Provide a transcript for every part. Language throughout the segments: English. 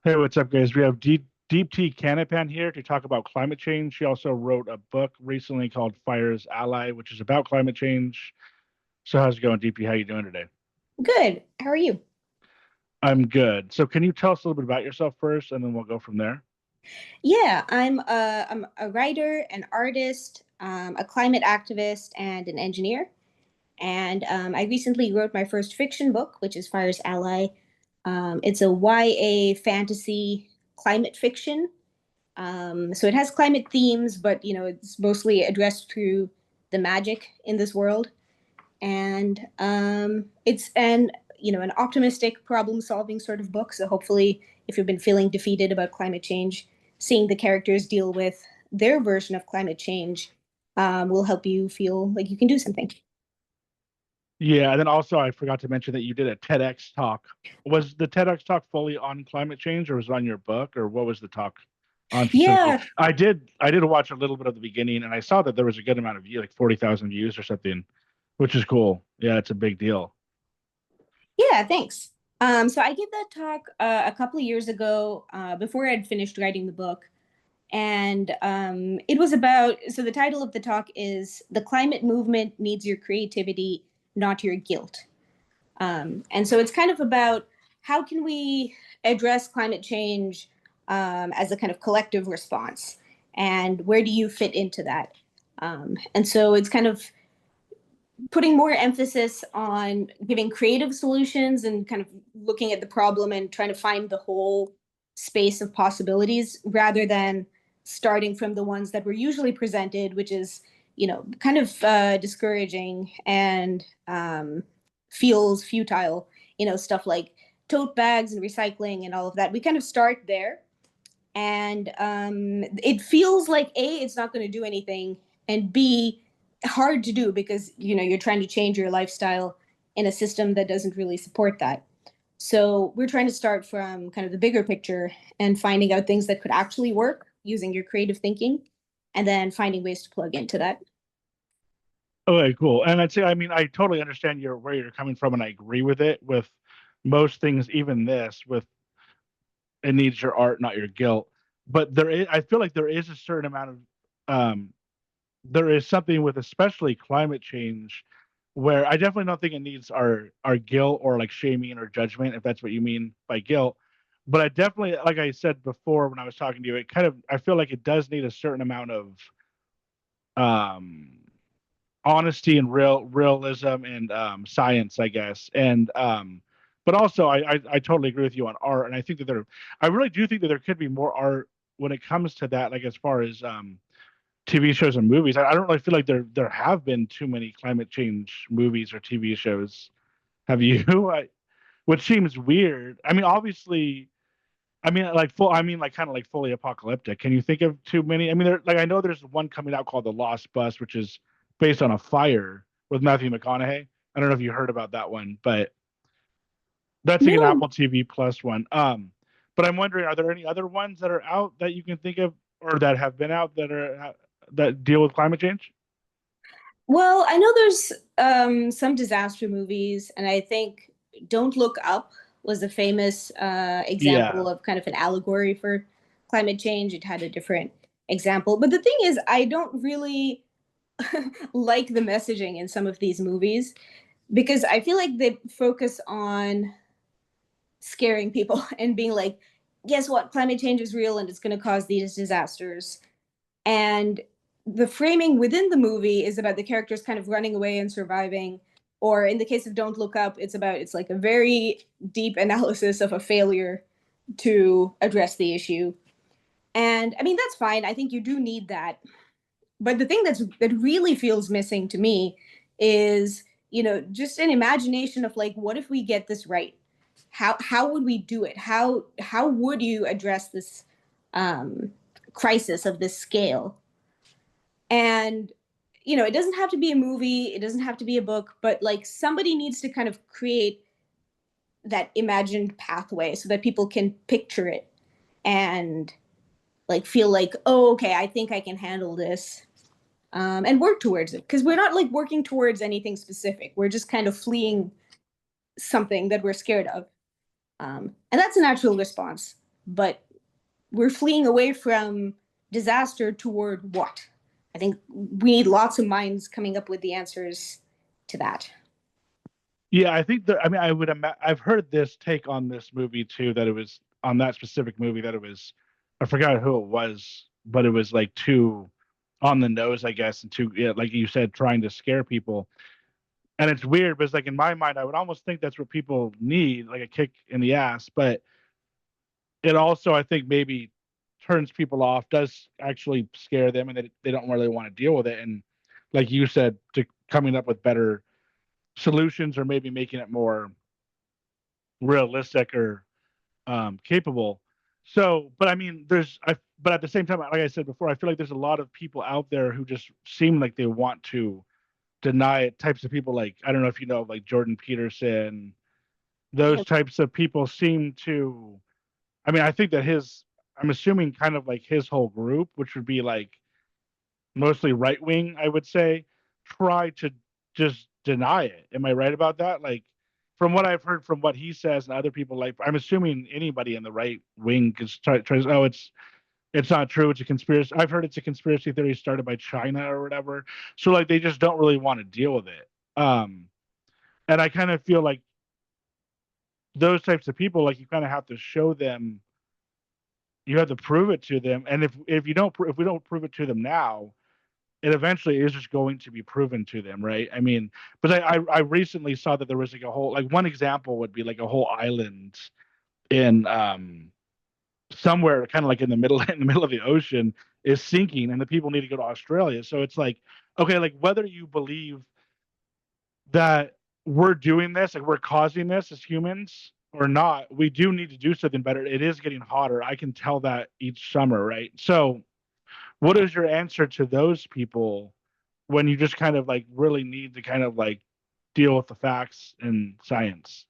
Hey, what's up, guys? We have Deepti Kannapan here to talk about climate change. She also wrote a book recently called Fire's Ally, which is about climate change. So how's it going, Deepti? How you doing today? Good. How are you? I'm good. So can you tell us a little bit about yourself first, and then we'll go from there? Yeah, I'm a writer, an artist, a climate activist, and an engineer. And I recently wrote my first fiction book, which is Fire's Ally. It's a YA fantasy climate fiction. So it has climate themes, but it's mostly addressed through the magic in this world. And it's an optimistic problem solving sort of book. So hopefully, if you've been feeling defeated about climate change, seeing the characters deal with their version of climate change will help you feel like you can do something. Yeah, and then also I forgot to mention that you did a TEDx talk. Was the TEDx talk fully on climate change, or was it on your book, or what was the talk on specifically? Yeah, I did watch a little bit of the beginning, and I saw that there was a good amount of view, like 40,000 views or something, which is cool. Yeah, it's a big deal. yeah, thanks. So I gave that talk a couple of years ago before I'd finished writing the book. And it was about, so the title of the talk is The Climate Movement Needs Your Creativity, Not Your Guilt. And so it's kind of about how can we address climate change as a kind of collective response, and where do you fit into that? And so it's kind of putting more emphasis on giving creative solutions and kind of looking at the problem and trying to find the whole space of possibilities rather than starting from the ones that were usually presented, which is, kind of discouraging and feels futile, stuff like tote bags and recycling and all of that. We kind of start there. And it feels like A, it's not going to do anything, and B, hard to do because you're trying to change your lifestyle in a system that doesn't really support that. So we're trying to start from kind of the bigger picture and finding out things that could actually work using your creative thinking, and then finding ways to plug into that. Okay, cool. And I'd say, I mean, I totally understand where you're coming from, and I agree with it. With most things, even this, with it needs your art, not your guilt. But I feel like there is a certain amount of, there is something with especially climate change, where I definitely don't think it needs our guilt or like shaming or judgment, if that's what you mean by guilt. But I definitely, like I said before when I was talking to you, it kind of, I feel like it does need a certain amount of um honesty and realism and science, I guess. And but also I totally agree with you on art, and I think that I really do think that there could be more art when it comes to that, like as far as TV shows and movies. I don't really feel like there have been too many climate change movies or TV shows. Have you? Which seems weird. I mean, obviously, I mean, like full. I mean, like kind of like fully apocalyptic. Can you think of too many? I mean, like I know there's one coming out called The Lost Bus, which is based on a fire with Matthew McConaughey. I don't know if you heard about that one, but that's like an No, Apple TV Plus one. But I'm wondering, are there any other ones that are out that you can think of, or that have been out that deal with climate change? well, I know there's some disaster movies, and I think Don't Look Up was a famous Yeah. example of kind of an allegory for climate change. It had a different example. But the thing is, I don't really like the messaging in some of these movies because I feel like they focus on scaring people and being like, guess what? Climate change is real and it's going to cause these disasters. And the framing within the movie is about the characters kind of running away and surviving. Or in the case of Don't Look Up, it's like a very deep analysis of a failure to address the issue. And I mean, that's fine. I think you do need that. But the thing that really feels missing to me is, just an imagination of like, what if we get this right? How would we do it? How would you address this um, crisis of this scale? And it doesn't have to be a movie, it doesn't have to be a book, but like somebody needs to kind of create that imagined pathway so that people can picture it and like feel like, oh, okay, I think I can handle this, and work towards it, because we're not like working towards anything specific, we're just kind of fleeing something that we're scared of, and that's a natural response. but we're fleeing away from disaster toward what? I think we need lots of minds coming up with the answers to that. Yeah, I think that, I mean, I've heard this take on this movie too, that it was on that specific movie that it was, I forgot who it was, but it was like too on the nose, I guess, and too, yeah, like you said, trying to scare people. And it's weird because, like, in my mind, I would almost think that's what people need, like a kick in the ass. But it also, I think, maybe turns people off, does actually scare them, and they don't really want to deal with it. And like you said, to coming up with better solutions or maybe making it more realistic or capable. So, but I mean, but at the same time, like I said before, I feel like there's a lot of people out there who just seem like they want to deny it. Types of people like, I don't know if you know, like Jordan Peterson, those types of people seem to, I mean, I think that I'm assuming kind of like his whole group, which would be like mostly right wing, I would say, try to just deny it. Am I right about that? Like, from what I've heard from what he says and other people, like, I'm assuming anybody in the right wing tries, oh, it's not true. It's a conspiracy. I've heard it's a conspiracy theory started by China or whatever. So like they just don't really want to deal with it. And I kind of feel like those types of people, like you kind of have to show them, you have to prove it to them. And if you don't, if we don't prove it to them now, it eventually is just going to be proven to them, right? I mean, but I recently saw that there was like a whole, like one example would be like a whole island in somewhere kind of like in the middle in the middle of the ocean is sinking, and the people need to go to Australia. So it's like, okay, like whether you believe that we're doing this, like we're causing this as humans or not, we do need to do something better. It is getting hotter. I can tell that each summer, right? So what is your answer to those people when you just kind of like really need to kind of like deal with the facts and science?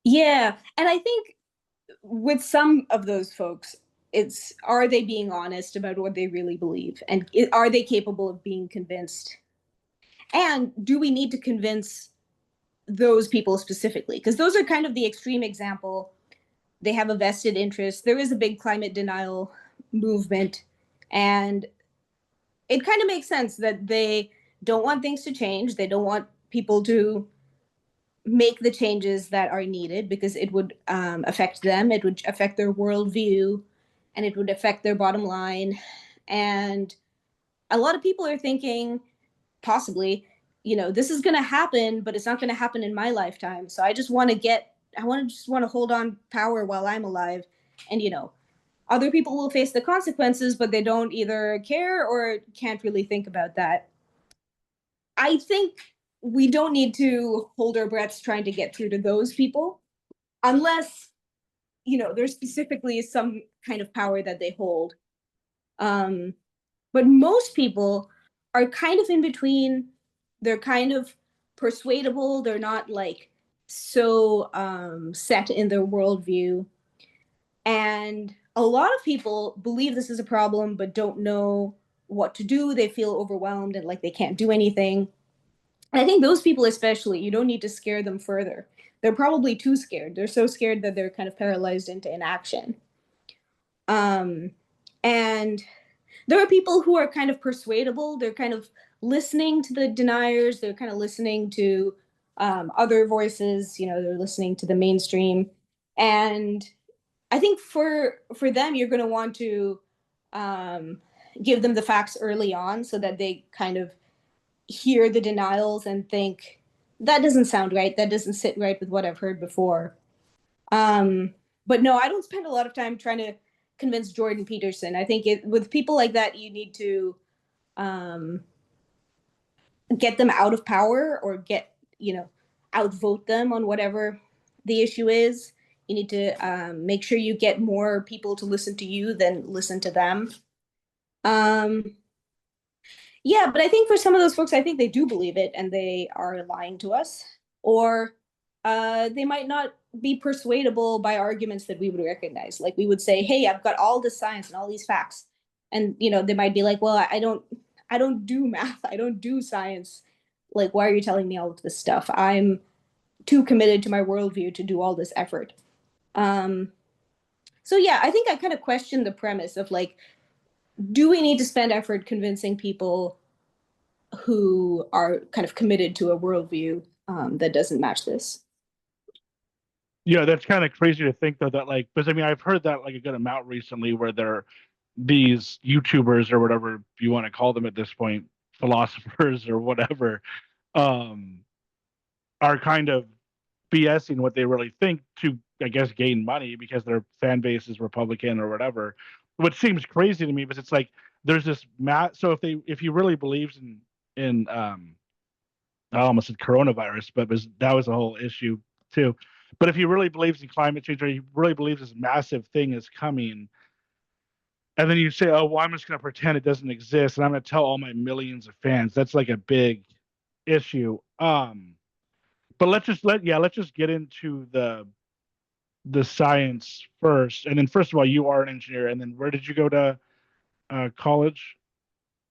Yeah, and I think with some of those folks, it's, are they being honest about what they really believe, and are they capable of being convinced? And do we need to convince those people specifically? Because those are kind of the extreme example. They have a vested interest. There is a big climate denial movement, and it kind of makes sense that they don't want things to change. They don't want people to make the changes that are needed because it would affect them, it would affect their worldview, and it would affect their bottom line. And a lot of people are thinking, possibly, this is going to happen, but it's not going to happen in my lifetime. So I just want to just want to hold on power while I'm alive. And, other people will face the consequences, but they don't either care or can't really think about that. I think we don't need to hold our breaths trying to get through to those people unless, there's specifically some kind of power that they hold. Um, but most people are kind of in between. They're kind of persuadable. They're not like so set in their worldview. And a lot of people believe this is a problem, but don't know what to do. They feel overwhelmed and like they can't do anything. And I think those people, especially, you don't need to scare them further. They're probably too scared. They're so scared that they're kind of paralyzed into inaction. Um, and there are people who are kind of persuadable. They're kind of listening to the deniers. They're kind of listening to other voices. They're listening to the mainstream. And I think for them, you're going to want to um, give them the facts early on so that they kind of hear the denials and think that doesn't sound right. That doesn't sit right with what I've heard before. Um, but no, I don't spend a lot of time trying to convince Jordan Peterson. I think with people like that, you need to um, get them out of power or outvote them on whatever the issue is. You need to make sure you get more people to listen to you than listen to them. Um, Yeah, but I think for some of those folks, I think they do believe it and they are lying to us, or they might not be persuadable by arguments that we would recognize. Like we would say, "Hey, I've got all this science and all these facts," and they might be like, "Well, I don't do math. I don't do science. Like, why are you telling me all of this stuff? I'm too committed to my worldview to do all this effort." Um, So yeah, I think I kind of question the premise of like, do we need to spend effort convincing people who are kind of committed to a worldview that doesn't match this? Yeah, that's kind of crazy to think though that like because I mean I've heard that like a good amount recently where they're these YouTubers or whatever you want to call them at this point, philosophers or whatever, um, are kind of BSing what they really think to, I guess, gain money because their fan base is Republican or whatever. Which seems crazy to me, but it's like there's this so if he really believes in I almost said coronavirus, but that was a whole issue too. But if he really believes in climate change or he really believes this massive thing is coming, and then you say, "Oh, well, I'm just going to pretend it doesn't exist, and I'm going to tell all my millions of fans," that's like a big issue. But let's just get into the science first. And then first of all, you are an engineer, and then where did you go to college?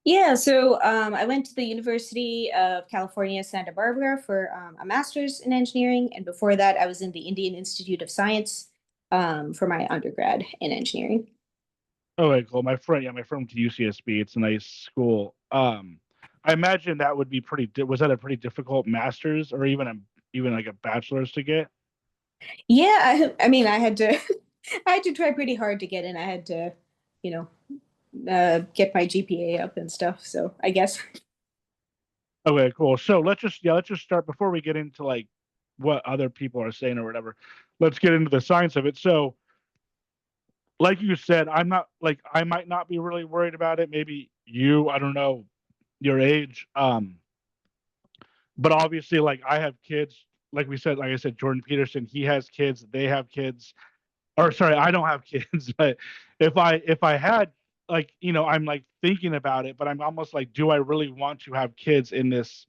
Yeah, so I went to the University of California, Santa Barbara for a master's in engineering. And before that, I was in the Indian Institute of Science for my undergrad in engineering. Oh, okay, cool. My friend went to UCSB. It's a nice school. I imagine that would be was that a pretty difficult master's or even like a bachelor's to get? Yeah, I mean, I had to, I had to try pretty hard to get in. I had to, you know, get my GPA up and stuff. So I guess. Okay, cool. So let's just start before we get into like what other people are saying or whatever. Let's get into the science of it. So, like you said, I'm not like I might not be really worried about it. Maybe you, I don't know, your age. But obviously, like I have kids. Like we said, like I said, Jordan Peterson, he has kids. They have kids. Or sorry, I don't have kids. But if I had like I'm like thinking about it, but I'm almost like, do I really want to have kids in this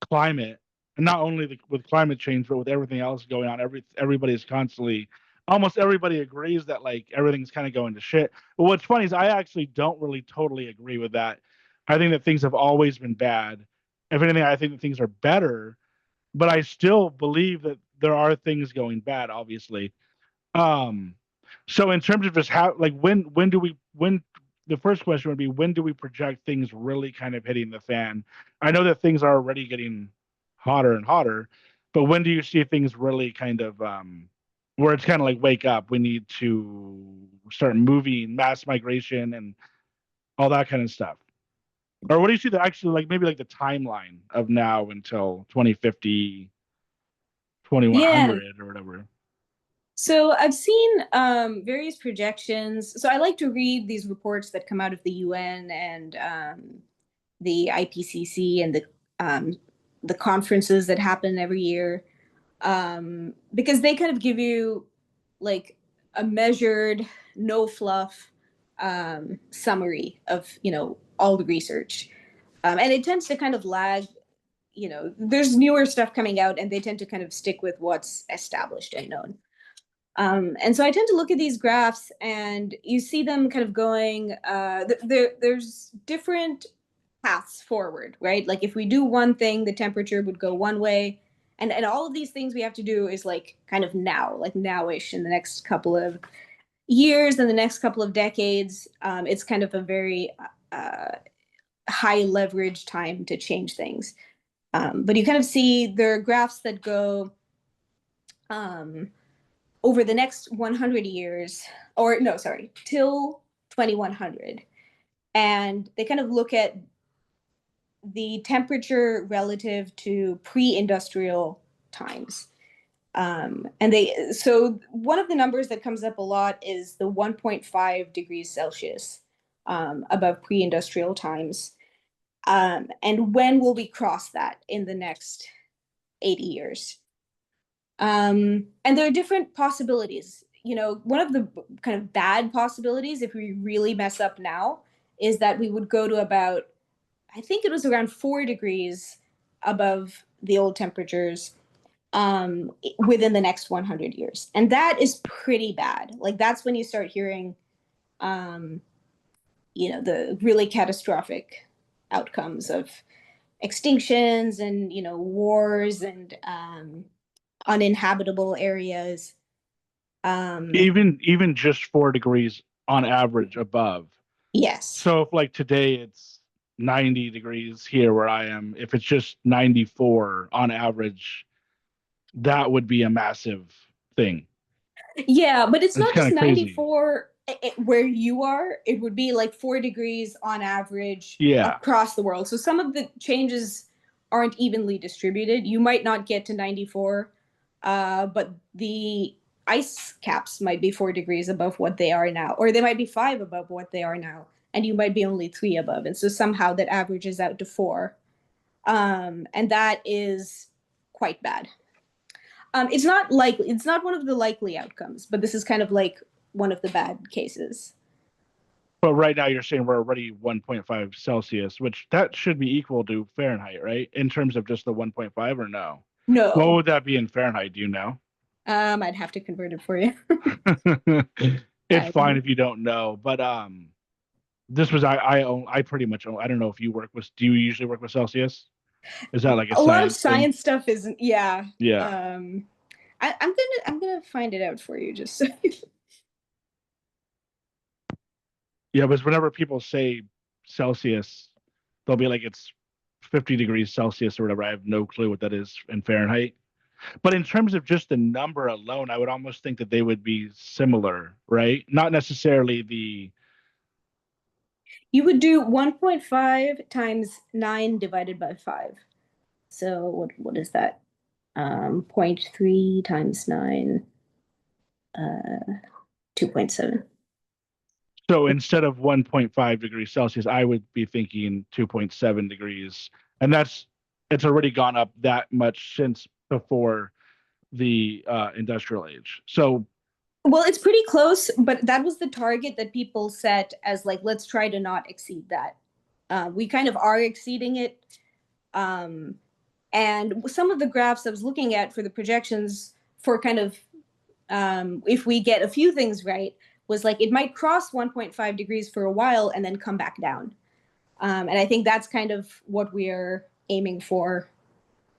climate, and not only with climate change, but with everything else going on. Everybody is constantly, almost everybody agrees that like everything's kind of going to shit. But what's funny is I actually don't really totally agree with that. I think that things have always been bad. If anything, I think that things are better, but I still believe that there are things going bad, obviously. Um, so in terms of just how, like, when do we, when the first question would be, when do we project things really kind of hitting the fan? I know that things are already getting hotter and hotter, but when do you see things really kind of, where it's kind of like, wake up, we need to start moving, mass migration and all that kind of stuff? Or what do you see the actually like maybe like the timeline of now until 2050, Yeah. 2100 or whatever? So I've seen various projections. So I like to read these reports that come out of the UN and the IPCC and the conferences that happen every year, because they kind of give you like a measured, no fluff summary of all the research, and it tends to kind of lag. There's newer stuff coming out, and they tend to kind of stick with what's established and known. And so I tend to look at these graphs, and you see them kind of going. There's different paths forward, right? Like if we do one thing, the temperature would go one way, and all of these things we have to do is like kind of now, like nowish in the next couple of years, and the next couple of decades. It's kind of a very uh, high leverage time to change things. But you kind of see there are graphs that go. Um, Over the next 100 years, or no, sorry, till 2100. And they kind of look at the temperature relative to pre industrial times. So one of the numbers that comes up a lot is the 1.5 degrees Celsius above pre industrial times. And when will we cross that in the next 80 years? And there are different possibilities. One of the kind of bad possibilities, if we really mess up now, is that we would go to about, I think it was around 4 degrees above the old temperatures within the next 100 years. And that is pretty bad. Like, that's when you start hearing, um, the really catastrophic outcomes of extinctions and, wars and uninhabitable areas. Um, Even just 4 degrees on average above. yes. So if like today it's 90 degrees here where I am, if it's just 94 on average, that would be a massive thing. Yeah, but it's It's not kind just of crazy. 94 where you are. It would be like 4 degrees on average Yeah. across the world. So some of the changes aren't evenly distributed. You might not get to 94, but the ice caps might be 4 degrees above what they are now, or they might be five above what they are now, and you might be only three above. And so somehow that averages out to four. And that is quite bad. It's not one of the likely outcomes, but this is kind of like one of the bad cases. But right now you're saying we're already 1.5 Celsius, which that should be equal to Fahrenheit, right? In terms of just the 1.5 or no? What No. would that be in Fahrenheit? Do you know? I'd have to convert it for you. It's I fine if you don't know, but this was I pretty much own, I don't know if you work with, do you usually work with Celsius? Is that like a A lot of science thing? science stuff isn't. Yeah. Yeah. I'm gonna find it out for you. Just so Yeah, but whenever people say Celsius, they'll be like it's 50 degrees Celsius or whatever. I have no clue what that is in Fahrenheit. But in terms of just the number alone, I would almost think that they would be similar, right? Not necessarily the, you would do 1.5 times 9 divided by 5. So what is that? 0.3 times 9, 2.7. so instead of 1.5 degrees Celsius, I would be thinking 2.7 degrees. And it's already gone up that much since before the industrial age. So, Well, it's pretty close, but that was the target that people set as like, let's try to not exceed that. We kind of are exceeding it. Um, and some of the graphs I was looking at for the projections for kind of if we get a few things right was like it might cross 1.5 degrees for a while and then come back down. And I think that's kind of what we're aiming for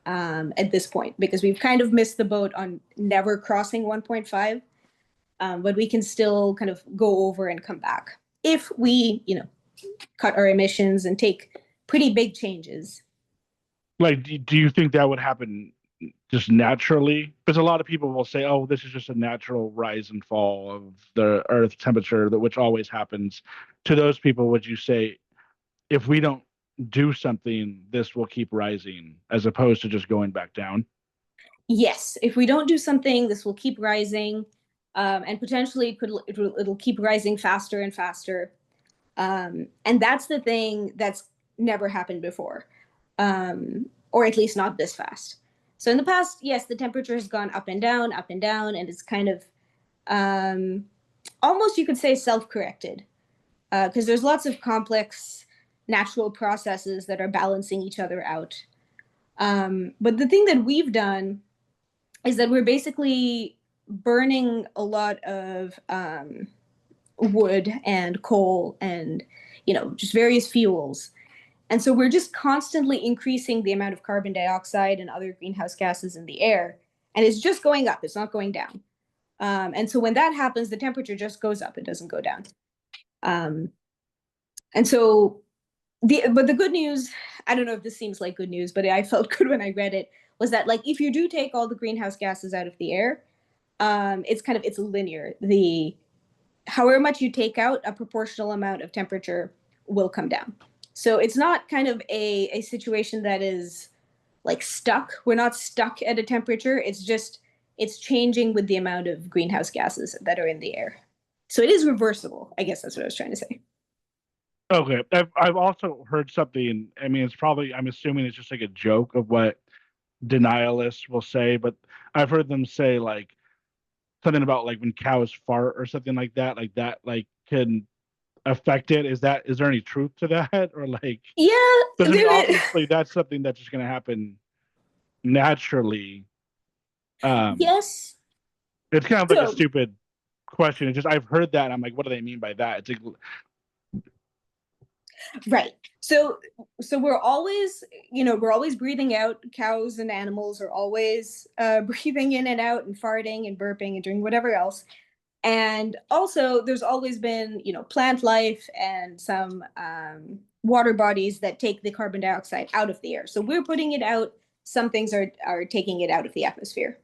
at this point because we've kind of missed the boat on never crossing 1.5, but we can still kind of go over and come back if we, cut our emissions and take pretty big changes. like, do you think that would happen just naturally? Because a lot of people will say, "Oh, this is just a natural rise and fall of the Earth temperature, that which always happens." To those people, would you say, if we don't do something, this will keep rising, as opposed to just going back down? Yes, if we don't do something, this will keep rising, and potentially it'll keep rising faster and faster. And that's the thing that's never happened before, or at least not this fast. So in the past, yes, the temperature has gone up and down, and it's kind of um, almost you could say self-corrected because there's lots of complex natural processes that are balancing each other out. But the thing that we've done is that we're basically burning a lot of wood and coal and just various fuels, and so we're just constantly increasing the amount of carbon dioxide and other greenhouse gases in the air, and it's just going up, it's not going down. And so when that happens, the temperature just goes up, it doesn't go down. um, and so the good news, I don't know if this seems like good news, but I felt good when I read it, was that like if you do take all the greenhouse gases out of the air, it's linear. The however much you take out, a proportional amount of temperature will come down. So it's not kind of a situation that is like stuck. We're not stuck at a temperature. It's just it's changing with the amount of greenhouse gases that are in the air. So it is reversible. I guess that's what I was trying to say. Okay, I've also heard something. I mean, it's probably, I'm assuming it's just like a joke of what denialists will say, but I've heard them say like something about like when cows fart or something like that like can affect it. Is there any truth to that? Or like, Yeah, because I mean, there is. obviously that's something that's just going to happen naturally. Um, Yes. it's kind of like a So stupid question. It's just I've heard that and I'm like, what do they mean by that? It's like, Right. So we're always, we're always breathing out. Cows and animals are always breathing in and out and farting and burping and doing whatever else. And also, there's always been, plant life and some water bodies that take the carbon dioxide out of the air. So we're putting it out. Some things are taking it out of the atmosphere.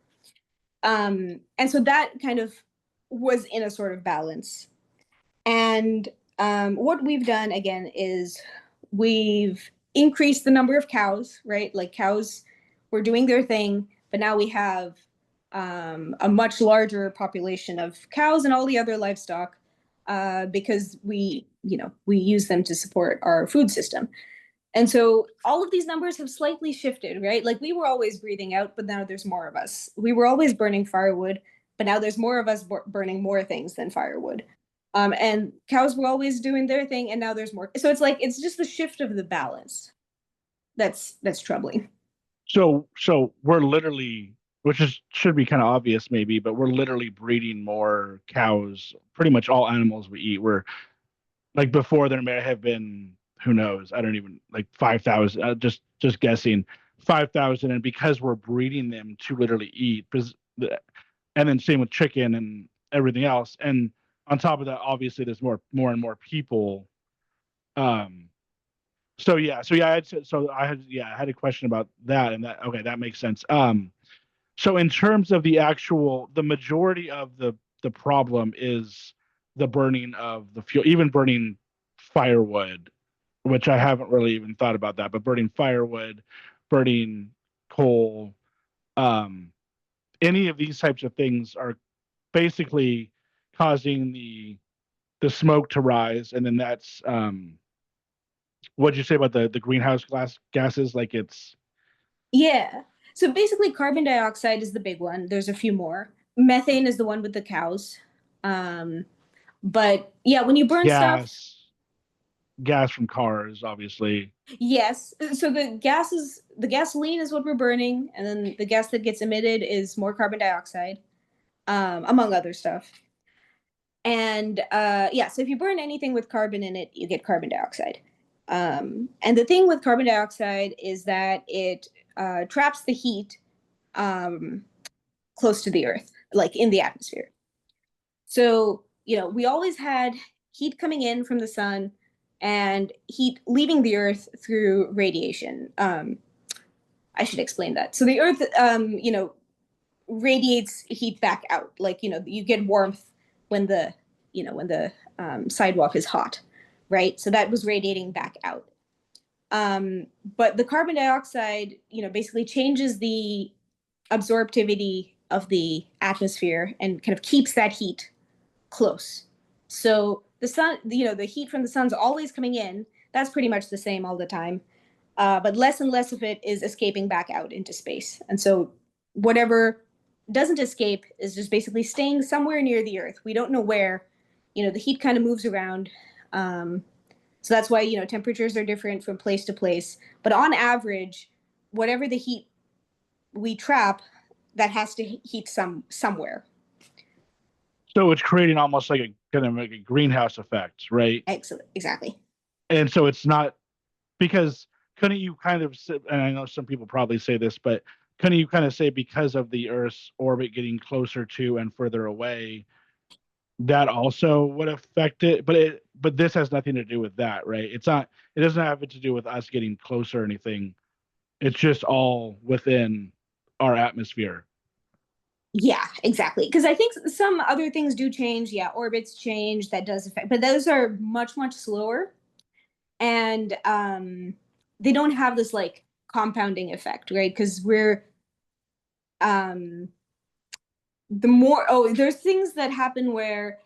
And so that kind of was in a sort of balance. And what we've done again is we've increased the number of cows, right? Like cows were doing their thing, but now we have a much larger population of cows and all the other livestock because we use them to support our food system. And so all of these numbers have slightly shifted, right? Like we were always breathing out, but now there's more of us. We were always burning firewood, but now there's more of us burning more things than firewood. And cows were always doing their thing, and now there's more. So it's like it's just the shift of the balance that's troubling. So we're literally, which is should be kind of obvious maybe, but we're literally breeding more cows. Pretty much all animals we eat. We're like before there may have been, who knows, I don't even, like 5,000, just guessing, 5,000, and because we're breeding them to literally eat, because and then same with chicken and everything else, and on top of that obviously there's more and more people. um I had a question about that, and that, okay, that makes sense. So in terms of the majority of the problem is the burning of the fuel, even burning firewood, which I haven't really even thought about that, but burning firewood, burning coal, um, any of these types of things are basically causing the smoke to rise, and then that's what'd you say about the greenhouse gases? Like it's Yeah. So basically, carbon dioxide is the big one. There's a few more. Methane is the one with the cows. Um, but yeah, when you burn stuff, gas from cars, obviously. yes. So the gasoline is what we're burning, and then the gas that gets emitted is more carbon dioxide, among other stuff. And yeah, so if you burn anything with carbon in it, you get carbon dioxide. And the thing with carbon dioxide is that it traps the heat um, close to the earth, like in the atmosphere. So, we always had heat coming in from the sun and heat leaving the earth through radiation. I should explain that. So the earth, radiates heat back out. Like, you get warmth when the sidewalk is hot, right? So that was radiating back out. But the carbon dioxide, basically changes the absorptivity of the atmosphere and kind of keeps that heat close. So the sun, the heat from the sun's always coming in. That's pretty much the same all the time. But less and less of it is escaping back out into space. And so whatever doesn't escape is just basically staying somewhere near the Earth. We don't know where. The heat kind of moves around. So that's why, temperatures are different from place to place. But on average, whatever the heat we trap, that has to heat somewhere. So it's creating almost like a kind of like a greenhouse effect, right? Excellent. Exactly. And so it's not, because couldn't you kind of and I know some people probably say this, but couldn't you kind of say because of the Earth's orbit getting closer to and further away, that also would affect it? But this has nothing to do with that, right? It doesn't have it to do with us getting closer or anything. It's just all within our atmosphere. Yeah, exactly. Because I think some other things do change. Yeah, orbits change. That does affect, but those are much, much slower. And they don't have this like compounding effect, right? Because um, there's things that happen where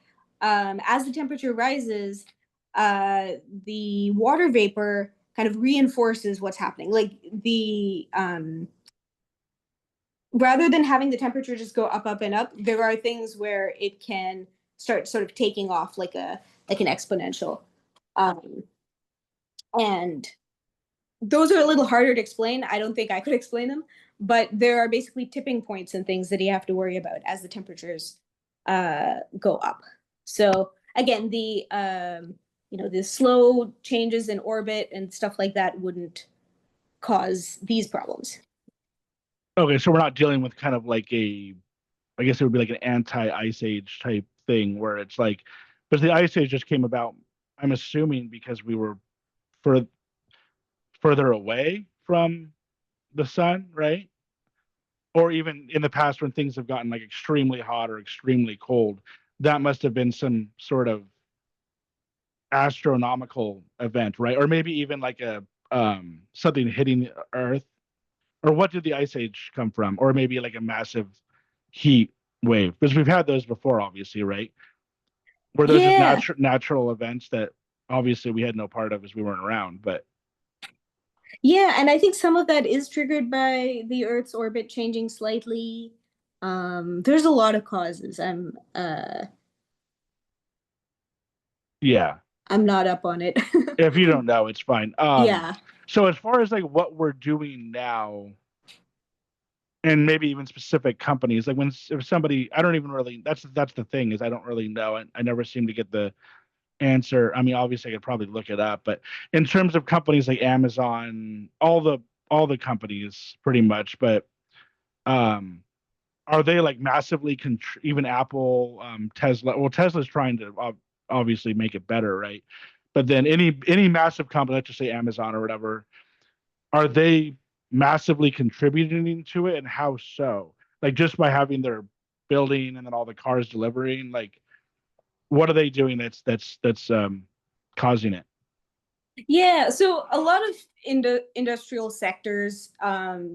as the temperature rises, the water vapor kind of reinforces what's happening. Like the rather than having the temperature just go up, up, and up, there are things where it can start sort of taking off like an exponential. Um, and those are a little harder to explain. I don't think I could explain them, but there are basically tipping points and things that you have to worry about as the temperatures go up. So again, the slow changes in orbit and stuff like that wouldn't cause these problems. Okay, so we're not dealing with kind of like I guess it would be like an anti-ice age type thing where it's like, but the ice age just came about, I'm assuming because we were for further away from the sun, right? Or even in the past when things have gotten like extremely hot or extremely cold, that must have been some sort of astronomical event, right? Or maybe even like a something hitting Earth. Or what did the ice age come from? Or maybe like a massive heat wave, because we've had those before, obviously, right? Where those just Yeah. natural events that obviously we had no part of as we weren't around. But Yeah, and I think some of that is triggered by the Earth's orbit changing slightly. There's a lot of causes. yeah, I'm not up on it. if you don't know, it's fine. Yeah. So as far as like what we're doing now, and maybe even specific companies, like when if somebody, I don't even really. That's the thing is I don't really know, and I never seem to get the answer. I mean, obviously I could probably look it up, but in terms of companies like Amazon, all the companies pretty much, but um are they like massively even Apple, Tesla? Well, Tesla's trying to obviously make it better, right? But then any massive company, let's just say Amazon or whatever, are they massively contributing to it, and how so? Like just by having their building and then all the cars delivering, like what are they doing that's causing it? Yeah, so a lot of industrial sectors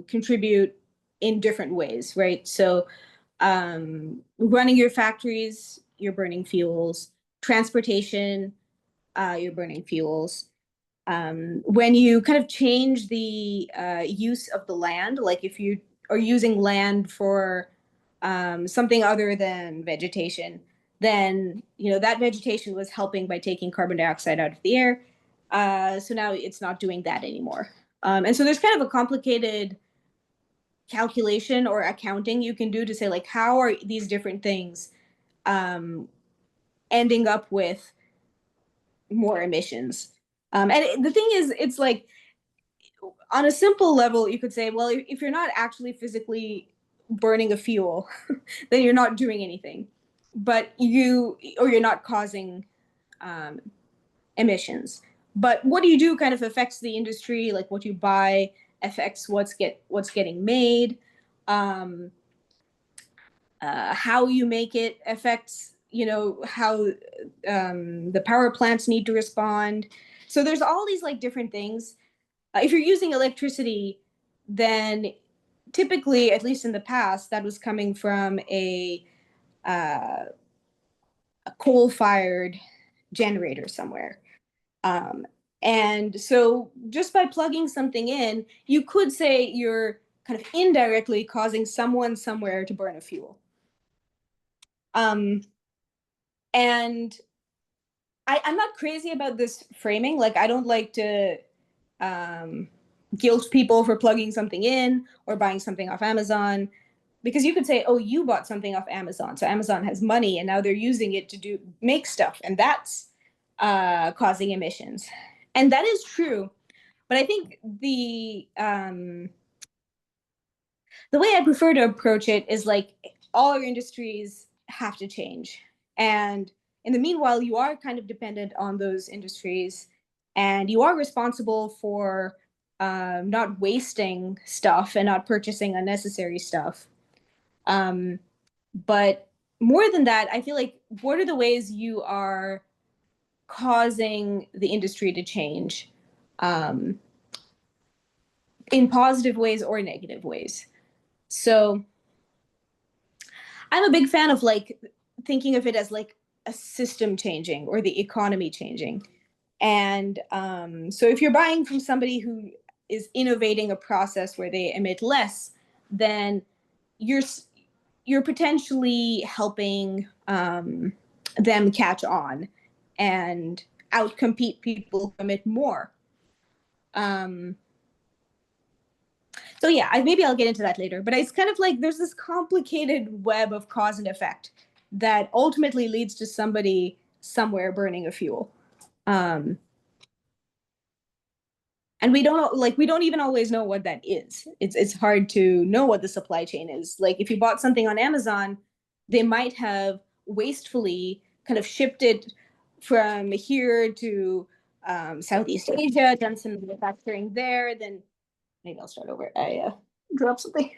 contribute in different ways, right? So running your factories, you're burning fuels. Transportation, you're burning fuels. When you kind of change the use of the land, like if you are using land for something other than vegetation, then that vegetation was helping by taking carbon dioxide out of the air. So now it's not doing that anymore. And so there's kind of a complicated calculation or accounting you can do to say like how are these different things um, ending up with more emissions. And the thing is, it's like on a simple level, you could say, well, if you're not actually physically burning a fuel, then you're not doing anything. But you're not causing um, emissions. But what you do kind of affects the industry, like what you buy affects what's getting made. Um, how you make it affects, how the power plants need to respond. So there's all these like different things. If you're using electricity, then typically, at least in the past, that was coming from uh, a coal-fired generator somewhere. Um, and so, just by plugging something in, you could say you're kind of indirectly causing someone somewhere to burn a fuel. Um, and I'm not crazy about this framing. Like, I don't like to um, guilt people for plugging something in or buying something off Amazon, because you could say, "Oh, you bought something off Amazon, so Amazon has money, and now they're using it to make stuff, and that's causing emissions," and that is true. But I think the way I prefer to approach it is like all our industries have to change, and in the meanwhile, you are kind of dependent on those industries, and you are responsible for not wasting stuff and not purchasing unnecessary stuff. Um, but more than that, I feel like what are the ways you are causing the industry to change um, in positive ways or negative ways? So I'm a big fan of like thinking of it as like a system changing or the economy changing. And so if you're buying from somebody who is innovating a process where they emit less, then you're you're potentially helping them catch on and outcompete people who emit more. Um, so yeah, maybe I'll get into that later. But it's kind of like there's this complicated web of cause and effect that ultimately leads to somebody somewhere burning a fuel. Um, and we don't even always know what that is. It's hard to know what the supply chain is. Like if you bought something on Amazon, they might have wastefully kind of shipped it from here to Southeast Asia, done some manufacturing there. Then maybe I'll start over. I dropped something.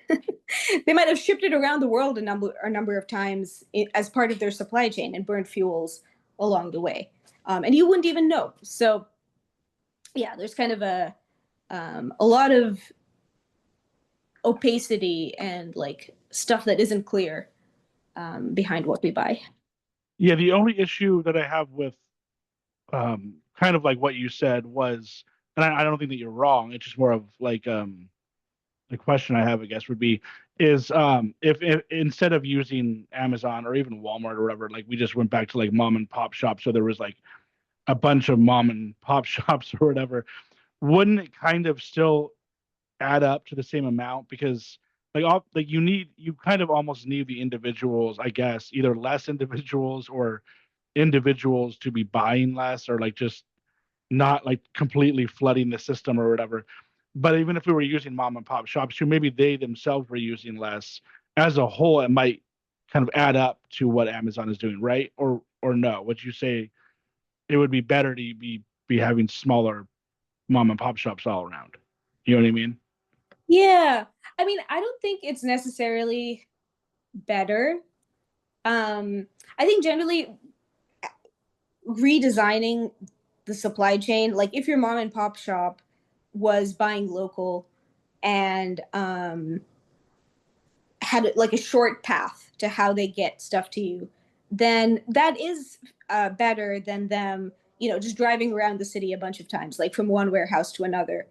They might have shipped it around the world a number of times as part of their supply chain and burned fuels along the way, and you wouldn't even know. So yeah, there's kind of a lot of opacity and like stuff that isn't clear behind what we buy. Yeah, the only issue that I have with kind of like what you said was, and I don't think that you're wrong. It's just more of like the question I have, I guess, would be is if instead of using Amazon or even Walmart or whatever, like we just went back to like mom and pop shops, so there was like a bunch of mom and pop shops or whatever, wouldn't it kind of still add up to the same amount? Because like you kind of almost need the individuals, I guess, either less individuals or individuals to be buying less, or like just not like completely flooding the system or whatever. But even if we were using mom and pop shops who maybe they themselves were using less, as a whole, it might kind of add up to what Amazon is doing, right? Or no? Would you say it would be better to be having smaller mom and pop shops all around? You know what I mean? Yeah, I mean, I don't think it's necessarily better. I think generally redesigning the supply chain, like if your mom and pop shop was buying local and had like a short path to how they get stuff to you, then that is better than them, just driving around the city a bunch of times, like from one warehouse to another.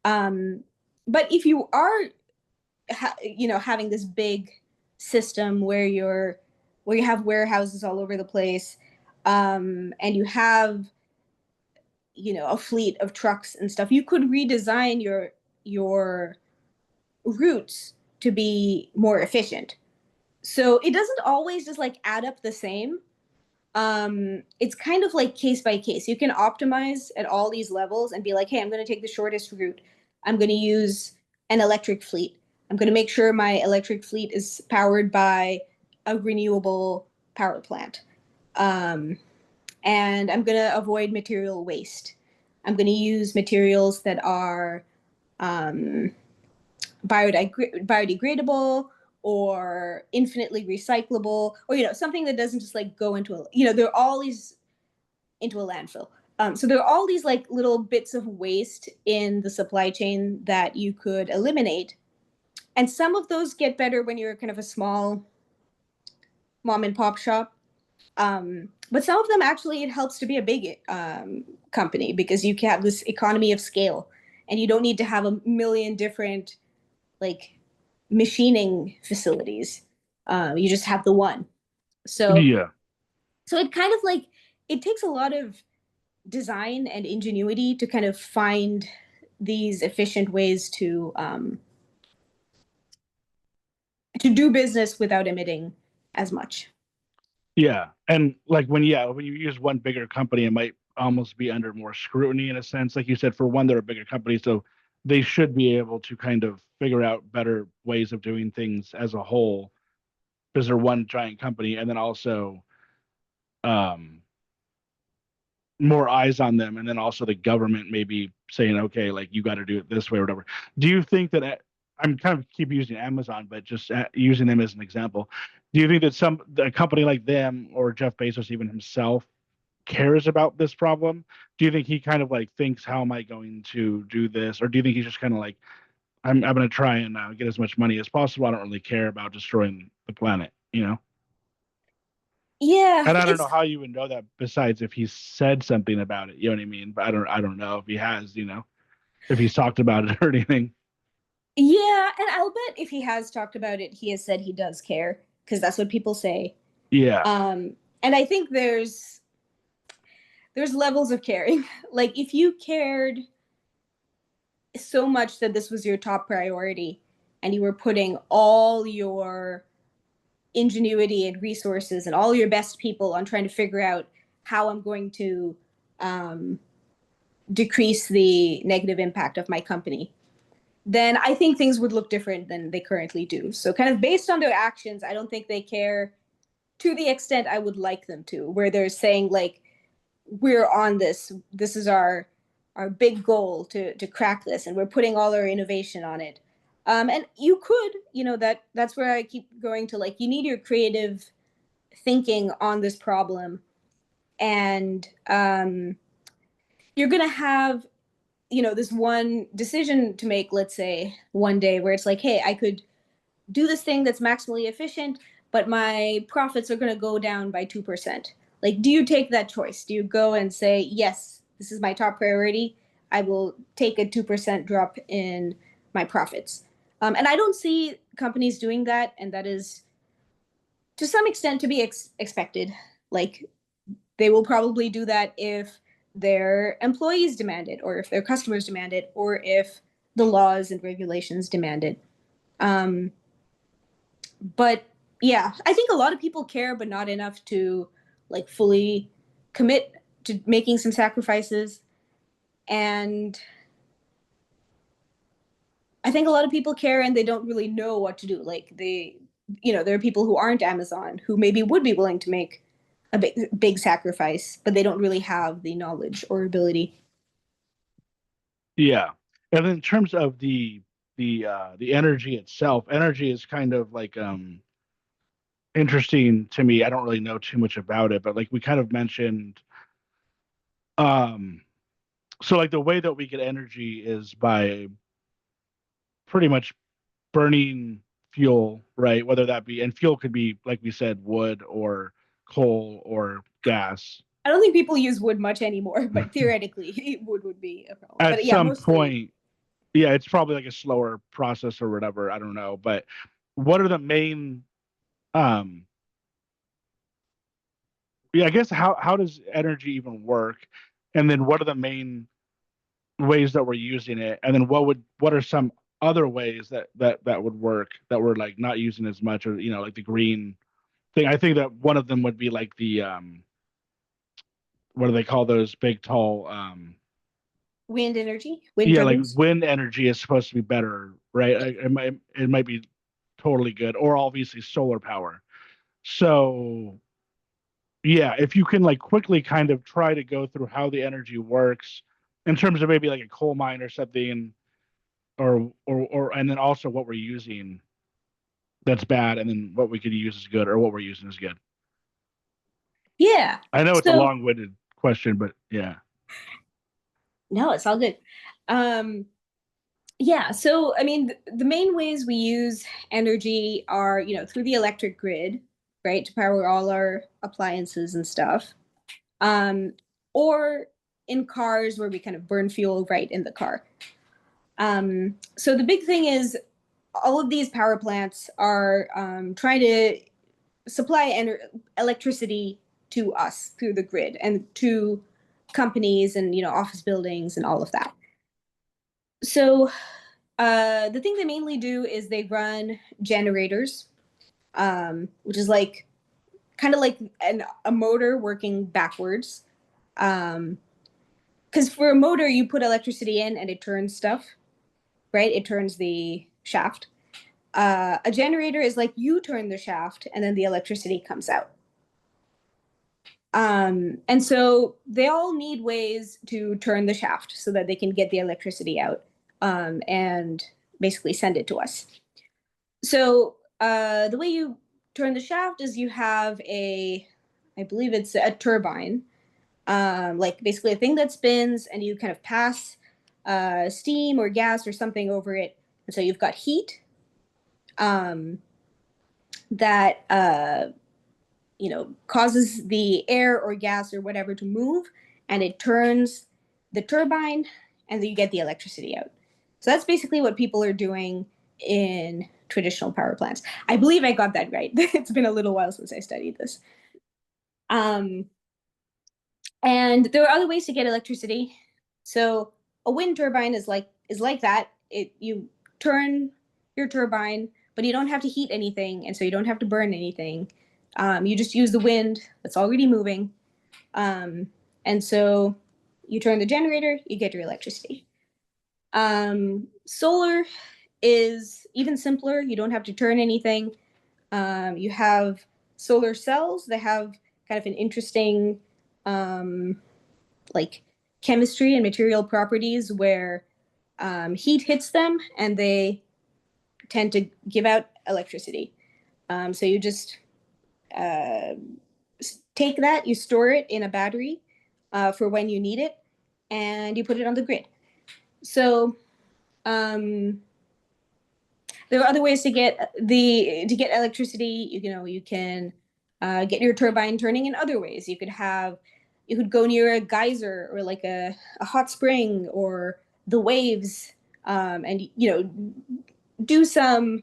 Um, but if you are, having this big system where you have warehouses all over the place, and you have, a fleet of trucks and stuff, you could redesign your routes to be more efficient. So it doesn't always just like add up the same. It's kind of like case by case. You can optimize at all these levels and be like, hey, I'm going to take the shortest route. I'm going to use an electric fleet. I'm going to make sure my electric fleet is powered by a renewable power plant. Um, and I'm going to avoid material waste. I'm going to use materials that are um, biodegradable or infinitely recyclable, or something that doesn't just like go into there are all these into a landfill. So there are all these like little bits of waste in the supply chain that you could eliminate, and some of those get better when you're kind of a small mom and pop shop. But some of them actually it helps to be a big company, because you can have this economy of scale, and you don't need to have a million different like machining facilities. You just have the one. So Yeah. so it kind of like it takes a lot of design and ingenuity to kind of find these efficient ways to do business without emitting as much. Yeah. And like when you use one bigger company, it might almost be under more scrutiny in a sense. Like you said, for one, they're a bigger company, so they should be able to kind of figure out better ways of doing things as a whole because they're one giant company, and then also um more eyes on them, and then also the government maybe saying, okay, like you got to do it this way or whatever. Do you think that I'm kind of keep using Amazon, but just using them as an example. Do you think that a company like them or Jeff Bezos even himself cares about this problem? Do you think he kind of like thinks, how am I going to do this? Or do you think he's just kind of like, I'm going to try and get as much money as possible. I don't really care about destroying the planet, you know? Yeah, And I don't it's know how you would know that besides if he's said something about it. You know what I mean? But I don't know if he has, if he's talked about it or anything. yeah, and I'll bet if he has talked about it, he has said he does care, because that's what people say. Yeah. And I think there's levels of caring. Like if you cared so much that this was your top priority, and you were putting all your ingenuity and resources and all your best people on trying to figure out how I'm going to um, decrease the negative impact of my company, then I think things would look different than they currently do. So, kind of based on their actions, I don't think they care to the extent I would like them to, where they're saying like, we're on this. This is our big goal to crack this, and we're putting all our innovation on it. And you could, that's where I keep going to, like, you need your creative thinking on this problem, and you're gonna have this one decision to make, let's say one day, where it's like, hey, I could do this thing that's maximally efficient, but my profits are going to go down by 2%. Like, do you take that choice? Do you go and say, yes, this is my top priority, I will take a 2% drop in my profits? And I don't see companies doing that, and that is to some extent to be expected. Like, they will probably do that if their employees demand it, or if their customers demand it, or if the laws and regulations demand it. Um, but yeah, I think a lot of people care, but not enough to like fully commit to making some sacrifices. And I think a lot of people care and they don't really know what to do. Like, there are people who aren't Amazon who maybe would be willing to make a big sacrifice, but they don't really have the knowledge or ability. Yeah. And in terms of the energy itself, energy is kind of like interesting to me. I don't really know too much about it, but like we kind of mentioned, um so like the way that we get energy is by pretty much burning fuel, right? Whether that be, and fuel could be, like we said, wood or coal or gas. I don't think people use wood much anymore, but theoretically, wood would be a problem. At But yeah, some mostly. point, yeah, it's probably like a slower process or whatever. I don't know. But what are the main, um, yeah, I guess how does energy even work? And then what are the main ways that we're using it? And then what are some other ways that would work that we're like not using as much, or like the green thing? I think that one of them would be like the what do they call those big tall Wind energy, wind yeah, like turbines. wind energy is supposed to be better, right? It might be totally good, or obviously solar power. So yeah, if you can like quickly kind of try to go through how the energy works in terms of maybe like a coal mine or something, or and then also what we're using that's bad, and then what we could use is good, or what we're using is good. Yeah. I know it's a So long-winded question, but yeah. no, it's all good. Um, yeah. So I mean, the main ways we use energy are, through the electric grid, right, to power all our appliances and stuff, um, or in cars where we kind of burn fuel right in the car. So the big thing is all of these power plants are trying to supply electricity to us through the grid and to companies and office buildings and all of that. So the thing they mainly do is they run generators, which is like kind of like a motor working backwards. Because for a motor, you put electricity in and it turns stuff, right? It turns the shaft. A generator is like you turn the shaft and then the electricity comes out. And so they all need ways to turn the shaft so that they can get the electricity out, and basically send it to us. So the way you turn the shaft is you have I believe it's a turbine, like basically a thing that spins, and you kind of pass steam or gas or something over it. And so you've got heat, um, that causes the air or gas or whatever to move, and it turns the turbine, and then you get the electricity out. So that's basically what people are doing in traditional power plants. I believe I got that right. It's been a little while since I studied this. Um, and there are other ways to get electricity. So a wind turbine is like that. You turn your turbine, but you don't have to heat anything, and so you don't have to burn anything. You just use the wind that's already moving, and so you turn the generator, you get your electricity. Solar is even simpler. You don't have to turn anything. You have solar cells that have kind of an interesting like chemistry and material properties where heat hits them and they tend to give out electricity. So you just take that, you store it in a battery for when you need it, and you put it on the grid. So there are other ways to get electricity. You can get your turbine turning in other ways. You could go near a geyser or like a hot spring or the waves, and do some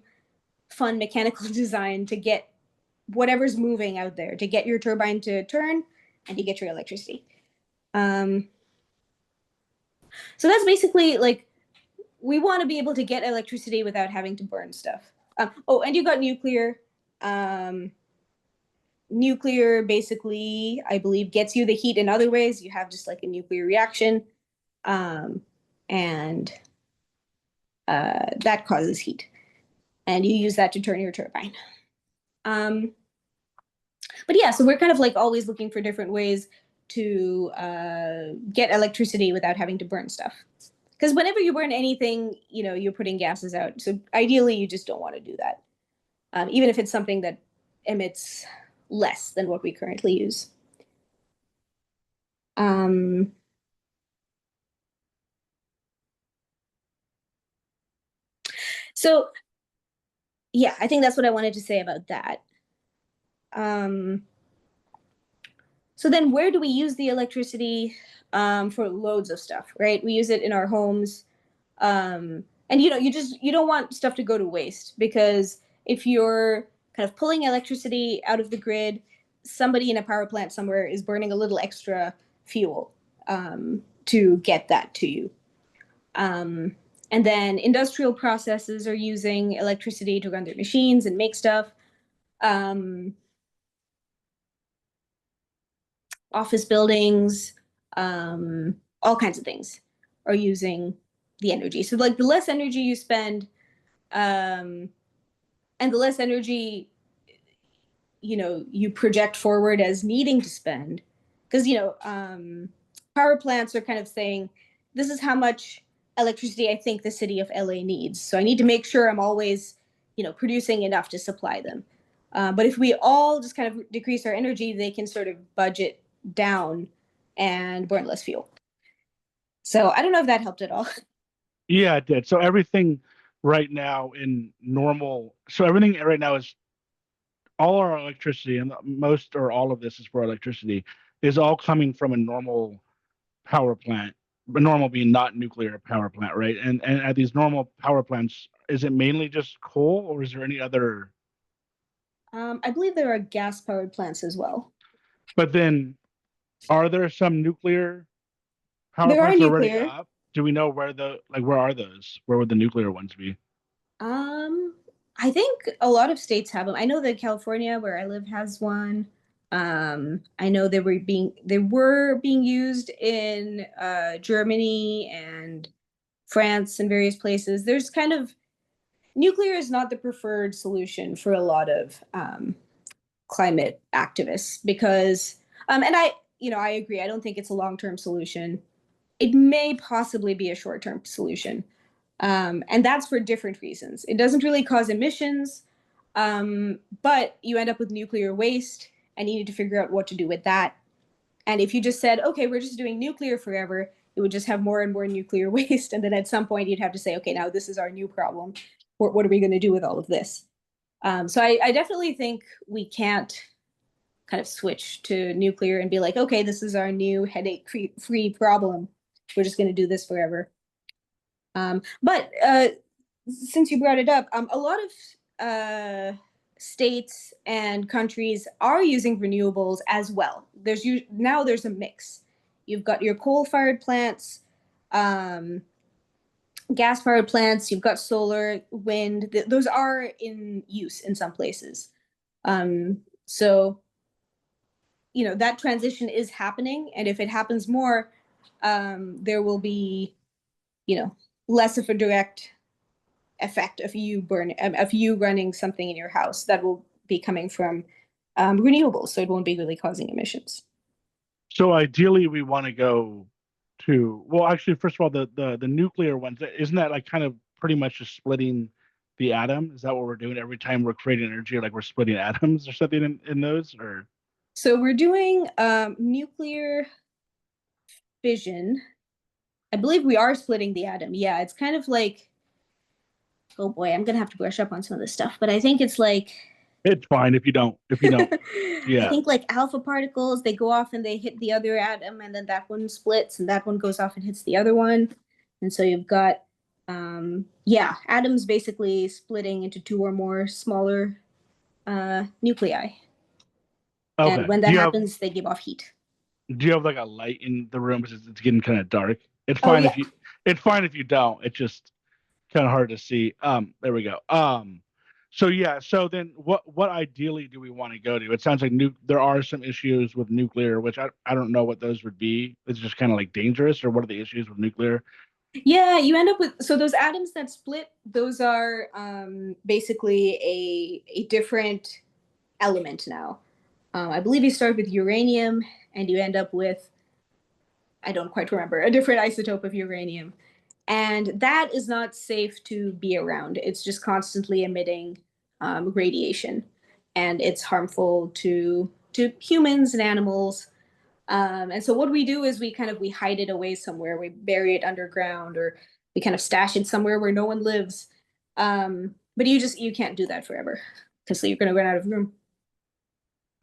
fun mechanical design to get whatever's moving out there to get your turbine to turn, and you get your electricity. So that's basically like we want to be able to get electricity without having to burn stuff. Oh, and you got nuclear. Nuclear basically, I believe, gets you the heat in other ways. You have just like a nuclear reaction, and that causes heat, and you use that to turn your turbine. But yeah, so we're kind of like always looking for different ways to get electricity without having to burn stuff. Because whenever you burn anything, you're putting gases out. So ideally, you just don't want to do that, even if it's something that emits less than what we currently use. So yeah, I think that's what I wanted to say about that. So then where do we use the electricity for loads of stuff, right? We use it in our homes. And you don't want stuff to go to waste, because if you're kind of pulling electricity out of the grid, somebody in a power plant somewhere is burning a little extra fuel to get that to you. And then industrial processes are using electricity to run their machines and make stuff. Office buildings, all kinds of things are using the energy. So like the less energy you spend, and the less energy you project forward as needing to spend, because power plants are kind of saying, this is how much electricity I think the city of LA needs, so I need to make sure I'm always producing enough to supply them. But if we all just kind of decrease our energy, they can sort of budget down and burn less fuel. So I don't know if that helped at all. Yeah, it did. So everything right now in normal, so everything right now is all our electricity, and most or all of this is for electricity, is all coming from a normal power plant, but normal being not nuclear power plant, right? And at these normal power plants, is it mainly just coal, or is there any other? I believe there are gas powered plants as well. But then, are there some nuclear power There are plants already nuclear. up? Do we know where are those? Where would the nuclear ones be? Um, I think a lot of states have them. I know that California, where I live, has one. I know they were being used in Germany and France and various places. There's kind of nuclear is not the preferred solution for a lot of climate activists because, and I agree. I don't think it's a long-term solution. It may possibly be a short-term solution. And that's for different reasons. It doesn't really cause emissions, but you end up with nuclear waste and you need to figure out what to do with that. And if you just said, okay, we're just doing nuclear forever, it would just have more and more nuclear waste. And then at some point, you'd have to say, okay, now this is our new problem. What are we going to do with all of this? So I definitely think we can't kind of switch to nuclear and be like, okay, this is our new headache-free problem. We're just going to do this forever. But since you brought it up, a lot of states and countries are using renewables as well. Now there's a mix. You've got your coal-fired plants, gas-fired plants. You've got solar, wind. Those are in use in some places. So that transition is happening, and if it happens more, there will be, you know, less of a direct effect of you running something in your house that will be coming from renewables, so it won't be really causing emissions. So ideally, we want to go to, well, actually, first of all, the nuclear ones, isn't that like kind of pretty much just splitting the atom? Is that what we're doing every time we're creating energy? Like we're splitting atoms or something in those? Or So we're doing nuclear fission. I believe we are splitting the atom. Yeah, it's kind of like, oh boy, I'm gonna have to brush up on some of this stuff, but I think it's like it's fine if you don't. If you don't, I yeah. think like alpha particles, they go off and they hit the other atom, and then that one splits, and that one goes off and hits the other one. And so you've got, yeah, atoms basically splitting into two or more smaller nuclei. And Okay. when that happens, they give off heat. Do you have like a light in the room because it's getting kind of dark? It's Oh, fine yeah. if you. It's fine if you don't. It's just kind of hard to see. There we go. So yeah. So then, what ideally do we want to go to? It sounds like there are some issues with nuclear, which I don't know what those would be. It's just kind of like dangerous, or what are the issues with nuclear? Yeah, you end up with, so those atoms that split, those are basically a different element now. I believe you start with uranium and you end up with, I don't quite remember, a different isotope of uranium. And that is not safe to be around. It's just constantly emitting radiation, and it's harmful to humans and animals. And so what we do is we hide it away somewhere. We bury it underground, or we kind of stash it somewhere where no one lives. But you can't do that forever because you're going to run out of room.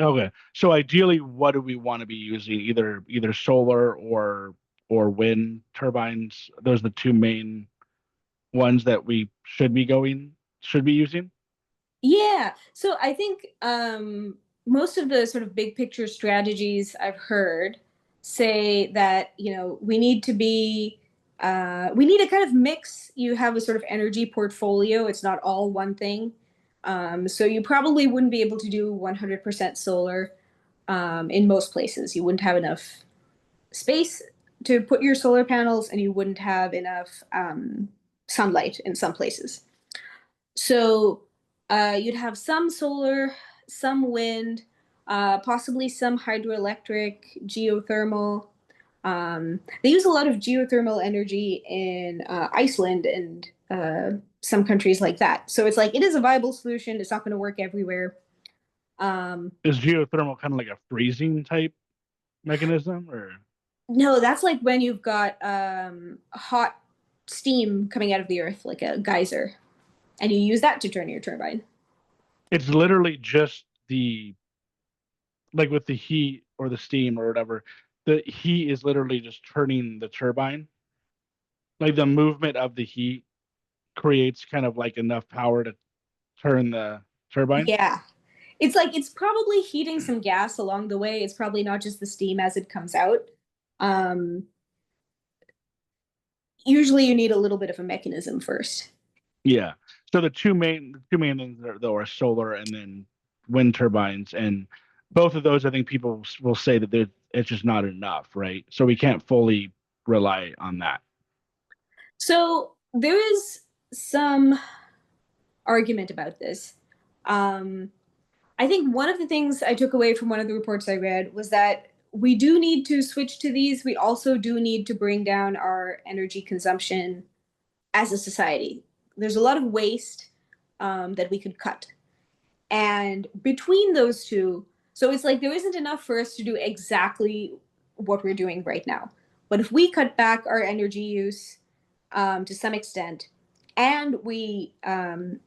Okay. So ideally, what do we want to be using? Either solar or wind turbines. Those are the two main ones that we should be using. Yeah. So I think most of the sort of big picture strategies I've heard say that, we need a kind of mix. You have a sort of energy portfolio. It's not all one thing. So you probably wouldn't be able to do 100% solar in most places. You wouldn't have enough space to put your solar panels, and you wouldn't have enough sunlight in some places. So you'd have some solar, some wind, possibly some hydroelectric, geothermal. They use a lot of geothermal energy in Iceland and some countries like that. So it's like it is a viable solution. It's not going to work everywhere. Um, Is geothermal kind of like a freezing type mechanism, or no, that's like when you've got hot steam coming out of the earth, like a geyser, and you use that to turn your turbine. it's literally just the like with the heat or the steam or whatever, the heat is literally just turning the turbine. Like the movement of the heat creates kind of like enough power to turn the turbine. Yeah. It's like it's probably heating some gas along the way. It's probably not just the steam as it comes out. Um, Usually you need a little bit of a mechanism first. Yeah. So the two main things are solar and then wind turbines, and both of those I think people will say that it's just not enough, right? So we can't fully rely on that. So there is some argument about this. Um, I think one of the things I took away from one of the reports I read was that we do need to switch to these. We also do need to bring down our energy consumption as a society. There's a lot of waste that we could cut. And between those two, so it's like there isn't enough for us to do exactly what we're doing right now. But if we cut back our energy use to some extent, and we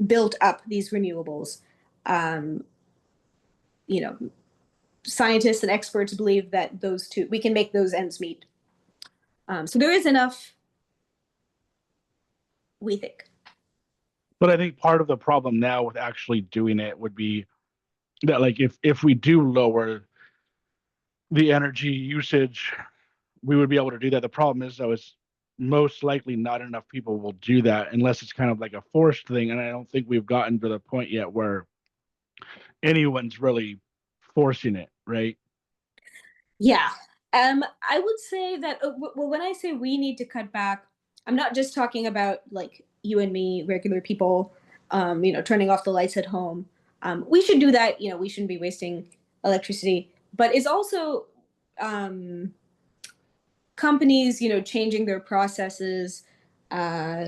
built up these renewables, um, you know, scientists and experts believe that those two, we can make those ends meet. So there is enough, we think. But I think part of the problem now with actually doing it would be that like if we do lower the energy usage, we would be able to do that. The problem is though is most likely not enough people will do that unless it's kind of like a forced thing. And I don't think we've gotten to the point yet where anyone's really forcing it, right? Yeah. I would say that, well, when I say we need to cut back, I'm not just talking about like you and me, regular people, turning off the lights at home. We should do that. We shouldn't be wasting electricity, but it's also um, companies, changing their processes, uh,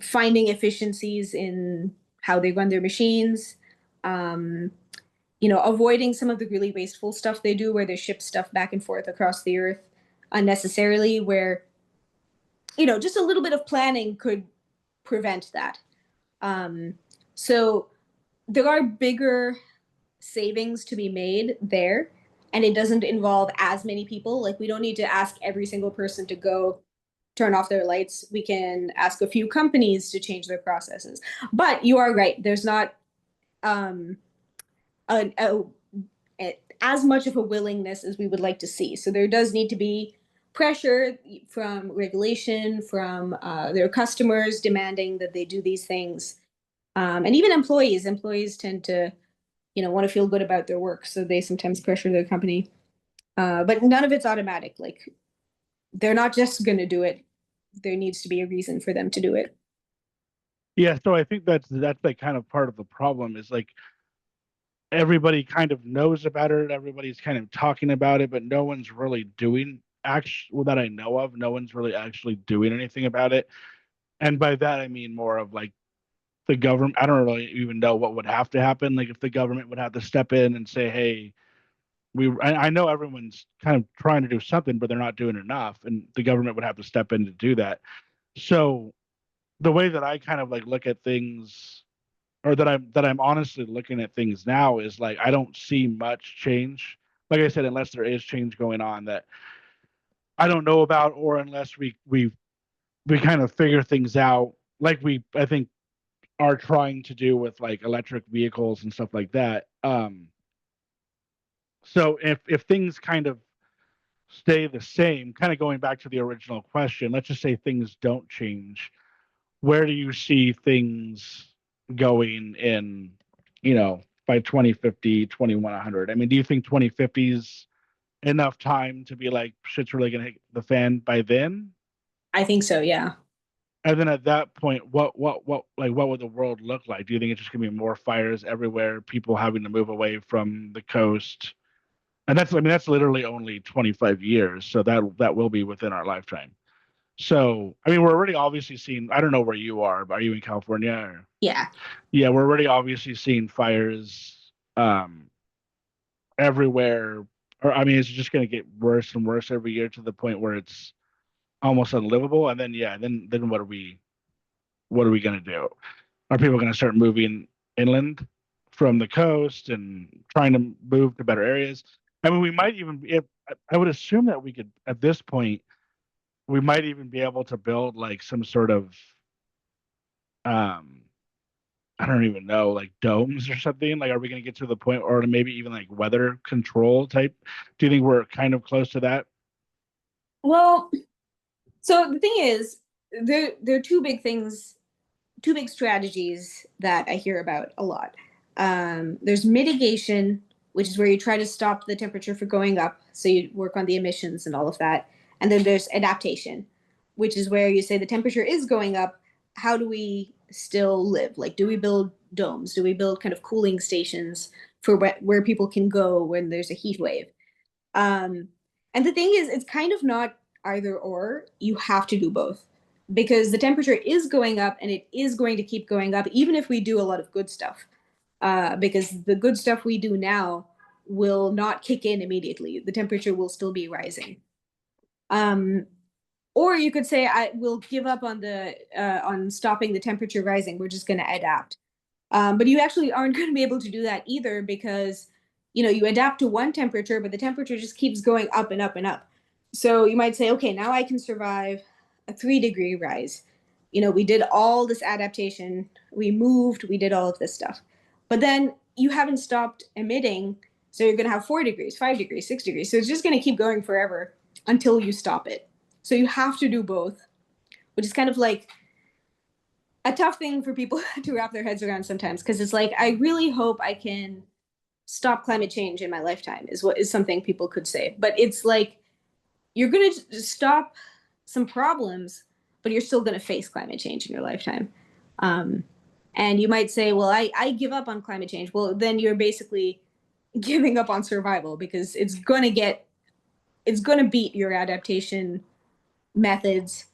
finding efficiencies in how they run their machines. Um, avoiding some of the really wasteful stuff they do where they ship stuff back and forth across the earth unnecessarily, where, just a little bit of planning could prevent that. Um, so there are bigger savings to be made there, and it doesn't involve as many people. Like, we don't need to ask every single person to go turn off their lights. We can ask a few companies to change their processes. But you are right. There's not um, as much of a willingness as we would like to see. So there does need to be pressure from regulation, from their customers demanding that they do these things, and even employees. Employees tend to, want to feel good about their work, so they sometimes pressure their company. But none of it's automatic. Like, they're not just going to do it. There needs to be a reason for them to do it. Yeah, so I think that's like kind of part of the problem is like everybody kind of knows about it, everybody's kind of talking about it, but no one's really doing actually, well, that I know of, no one's really actually doing anything about it. And by that I mean more of like the government. I don't really even know what would have to happen. Like if the government would have to step in and say, hey, I know everyone's kind of trying to do something, but they're not doing enough, and the government would have to step in to do that. So the way that I kind of like look at things, or that I'm honestly looking at things now, is like I don't see much change. Like I said, unless there is change going on that I don't know about, or unless we kind of figure things out, like we I think are trying to do with like electric vehicles and stuff like that. So if things kind of stay the same, kind of going back to the original question, let's just say things don't change, where do you see things going in, by 2050, 2100? I mean, do you think 2050 is enough time to be like shit's really gonna hit the fan by then? I think so. Yeah. And then at that point, what would the world look like? Do you think it's just gonna be more fires everywhere, people having to move away from the coast? And that's, I mean, that's literally only 25 years, so that will be within our lifetime. So, I mean, we're already obviously seeing, I don't know where you are, but are you in California? Or? Yeah. Yeah, we're already obviously seeing fires everywhere. Or, I mean, it's just going to get worse and worse every year to the point where it's almost unlivable. And then, yeah, then what are we going to do? Are people going to start moving inland from the coast and trying to move to better areas? I mean, we might even, if I would assume that we could, at this point, we might even be able to build like some sort of, um, I don't even know, like domes or something. Like, are we going to get to the point, or maybe even like weather control type? Do you think we're kind of close to that? Well, so the thing is, there are two big things, two big strategies that I hear about a lot. There's mitigation, which is where you try to stop the temperature from going up, so you work on the emissions and all of that. And then there's adaptation, which is where you say the temperature is going up. How do we still live? Like, do we build domes? Do we build kind of cooling stations for where people can go when there's a heat wave? Um, and the thing is, it's kind of not either or. You have to do both because the temperature is going up and it is going to keep going up, even if we do a lot of good stuff. Because the good stuff we do now will not kick in immediately. The temperature will still be rising. Um, or you could say, I will give up on the on stopping the temperature rising. We're just going to adapt. But you actually aren't going to be able to do that either because, you adapt to one temperature, but the temperature just keeps going up and up and up. So you might say, okay, now I can survive a 3-degree rise. We did all this adaptation, we moved, we did all of this stuff. But then you haven't stopped emitting. So you're going to have 4 degrees, 5 degrees, 6 degrees. So it's just going to keep going forever until you stop it. So you have to do both, which is kind of like a tough thing for people to wrap their heads around sometimes because it's like I really hope I can stop climate change in my lifetime is what is something people could say, but it's like you're going to stop some problems, but you're still going to face climate change in your lifetime. Um, and you might say, well, I give up on climate change. Well, then you're basically giving up on survival, because it's going to beat your adaptation methods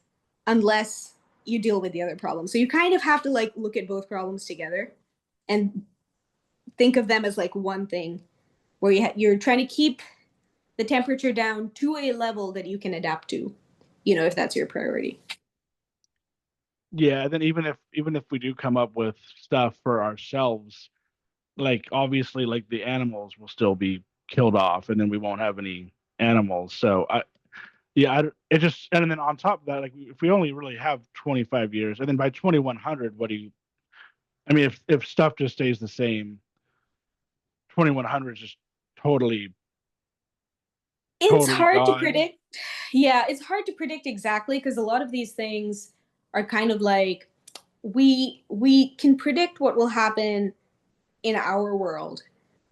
unless you deal with the other problem. So you kind of have to like look at both problems together and think of them as like one thing, where you're trying to keep the temperature down to a level that you can adapt to, if that's your priority. Yeah, and then even if we do come up with stuff for ourselves, like obviously like the animals will still be killed off, and then we won't have any animals. So it just, and then on top of that, like if we only really have 25 years, and then by 2100, what do you? I mean, if stuff just stays the same, 2100 is just totally It's totally hard to gone. predict. Yeah, it's hard to predict exactly, because a lot of these things are kind of like, we can predict what will happen in our world.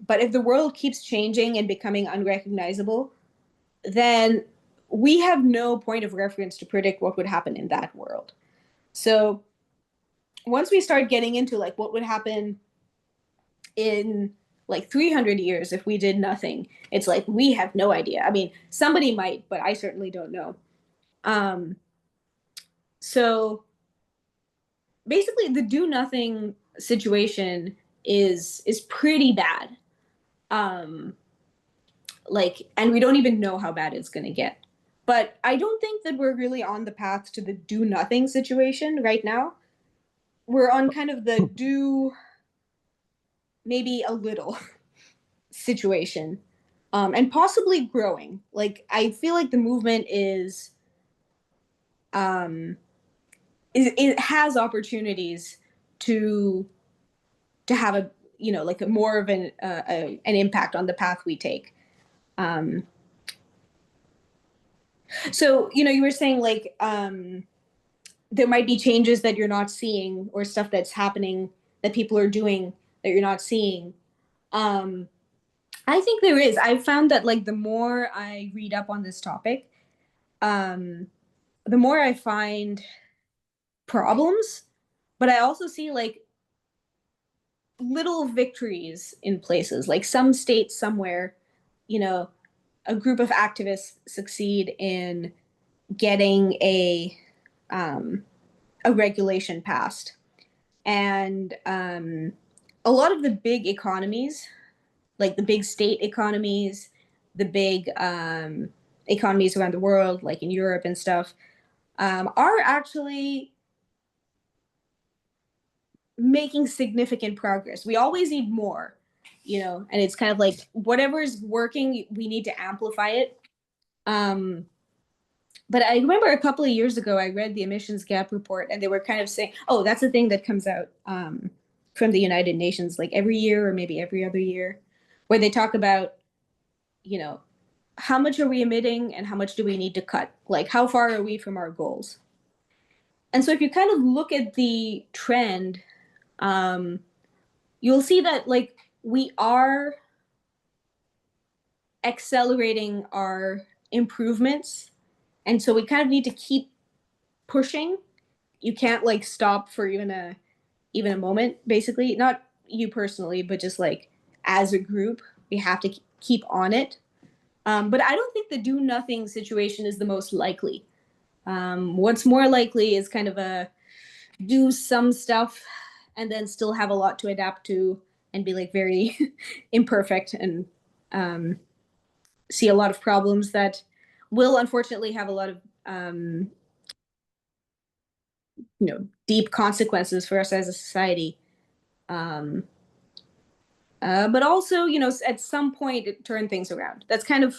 But if the world keeps changing and becoming unrecognizable, then we have no point of reference to predict what would happen in that world. So once we start getting into like what would happen in like 300 years if we did nothing, it's like we have no idea. I mean, somebody might, but I certainly don't know. Um, so basically, the do nothing situation is pretty bad. Um, and we don't even know how bad it's going to get. But I don't think that we're really on the path to the do nothing situation right now. We're on kind of the do maybe a little situation, and possibly growing. Like, I feel like the movement um, it has opportunities to have a, like a more of an impact on the path we take. Um, so you were saying like, there might be changes that you're not seeing, or stuff that's happening that people are doing that you're not seeing. Um, I think there is. I've found that like the more I read up on this topic, um, the more I find problems, but I also see like little victories in places. Like some states somewhere, you know, a group of activists succeed in getting um, a regulation passed, and a lot of the big economies, like the big state economies, the big economies around the world, like in Europe and stuff, are actually making significant progress. We always need more, and it's kind of like whatever is working, we need to amplify it. Um, but I remember a couple of years ago, I read the emissions gap report, and they were kind of saying, oh, that's a thing that comes out from the United Nations, like every year or maybe every other year, where they talk about, you know, how much are we emitting and how much do we need to cut? Like, how far are we from our goals? And so if you kind of look at the trend, um, you'll see that like we are accelerating our improvements. And so we kind of need to keep pushing. You can't like stop for even a moment, basically. Not you personally, but just like as a group, we have to keep on it. But I don't think the do nothing situation is the most likely. What's more likely is kind of a do some stuff and then still have a lot to adapt to, and be like very imperfect, and um, see a lot of problems that will unfortunately have a lot of deep consequences for us as a society. Um, but also, at some point, it turn things around. That's kind of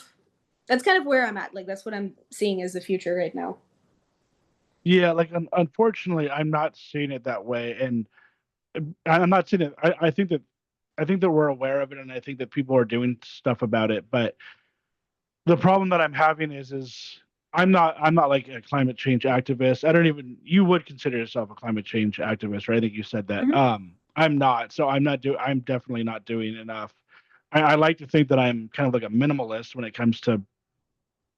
where I'm at. Like that's what I'm seeing as the future right now. Yeah, like unfortunately, I'm not seeing it that way, and I'm not saying it. I think that we're aware of it, and I think that people are doing stuff about it. But the problem that I'm having is I'm not like a climate change activist. I don't even you would consider yourself a climate change activist, right? I think you said that. Mm-hmm. I'm not, so I'm definitely not doing enough. I like to think that I'm kind of like a minimalist when it comes to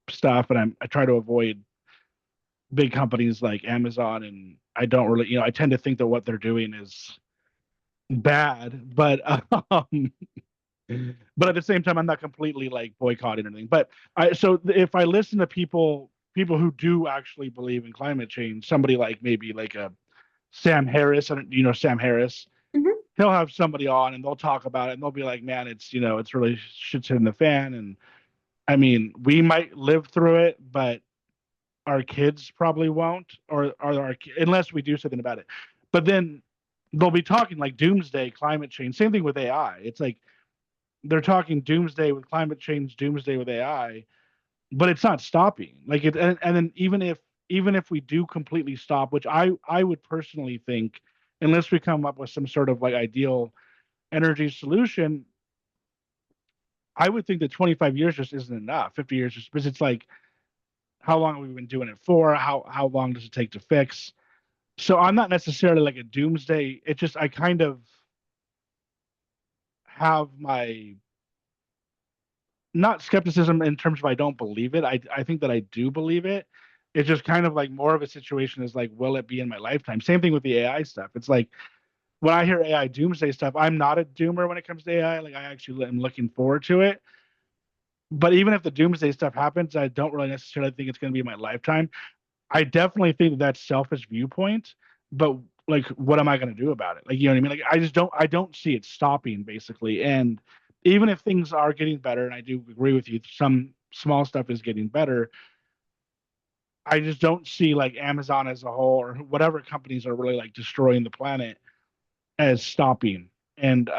stuff, and I try to avoid big companies like Amazon, and I don't really, I tend to think that what they're doing is bad, um, but at the same time, I'm not completely like boycotting anything. But if I listen to people who do actually believe in climate change, somebody like maybe like a Sam Harris, and Sam Harris, Mhm. he'll have somebody on and they'll talk about it and they'll be like, man, it's really shit's in the fan. And I mean, we might live through it, but our kids probably won't, unless we do something about it. But then they'll be talking like doomsday climate change. Same thing with AI. It's like they're talking doomsday with climate change, doomsday with AI, but it's not stopping. Like and then even if we do completely stop, which I would personally think, unless we come up with some sort of like ideal energy solution, I would think that 25 years just isn't enough. 50 years just because it's like, how long have we been doing it for? How long does it take to fix? So I'm not necessarily like a doomsday. It just I kind of have my not skepticism in terms of I don't believe it. I think that I do believe it. It's just kind of like more of a situation is like, will it be in my lifetime? Same thing with the AI stuff. It's like when I hear AI doomsday stuff, I'm not a doomer when it comes to AI. Like I actually am looking forward to it. But even if the doomsday stuff happens, I don't really necessarily think it's going to be in my lifetime. I definitely think that that's selfish viewpoint, but like, what am I going to do about it? Like, you know what I mean? Like, I don't see it stopping basically. And even if things are getting better, and I do agree with you, some small stuff is getting better. I just don't see like Amazon as a whole or whatever companies are really like destroying the planet as stopping. And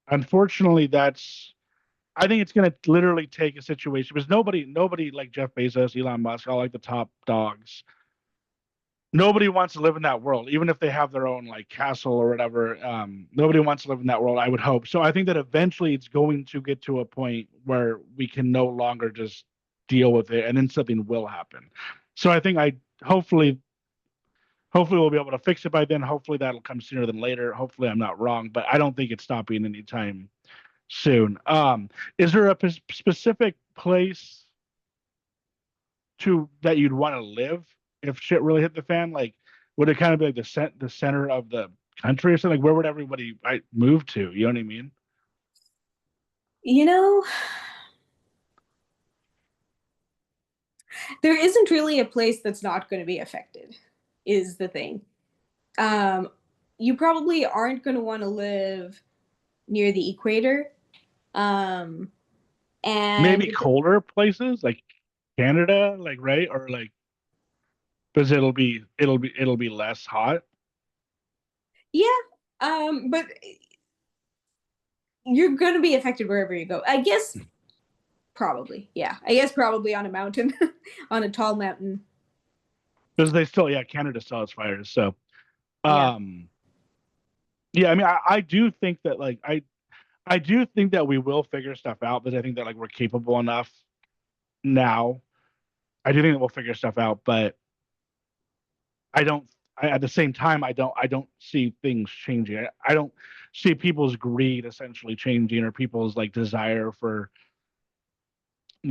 unfortunately, I think it's going to literally take a situation because nobody like Jeff Bezos, Elon Musk, all like the top dogs, nobody wants to live in that world, even if they have their own like castle or whatever. Nobody wants to live in that world, I would hope. So I think that eventually it's going to get to a point where we can no longer just deal with it, and then something will happen. So I think hopefully we'll be able to fix it by then. Hopefully that'll come sooner than later. Hopefully I'm not wrong, but I don't think it's stopping anytime soon. Is there a specific place to that you'd want to live if shit really hit the fan? Like, would it kind of be like the center of the country or something? Like, where would everybody move to? You know what I mean? You know, there isn't really a place that's not going to be affected, is the thing. Um, you probably aren't going to want to live near the equator. Um, Maybe and colder places like Canada, like right, or like because it'll be less hot. yeah, but you're going to be affected wherever you go. I guess probably, yeah. I guess probably on a mountain, on a tall mountain. Because Canada still has fires. So, Yeah. um, yeah, I mean, I do think that like I do think that we will figure stuff out, because I think that like we're capable enough now. I do think that we'll figure stuff out, but I don't. At the same time, I don't see things changing. I don't see people's greed essentially changing, or people's like desire for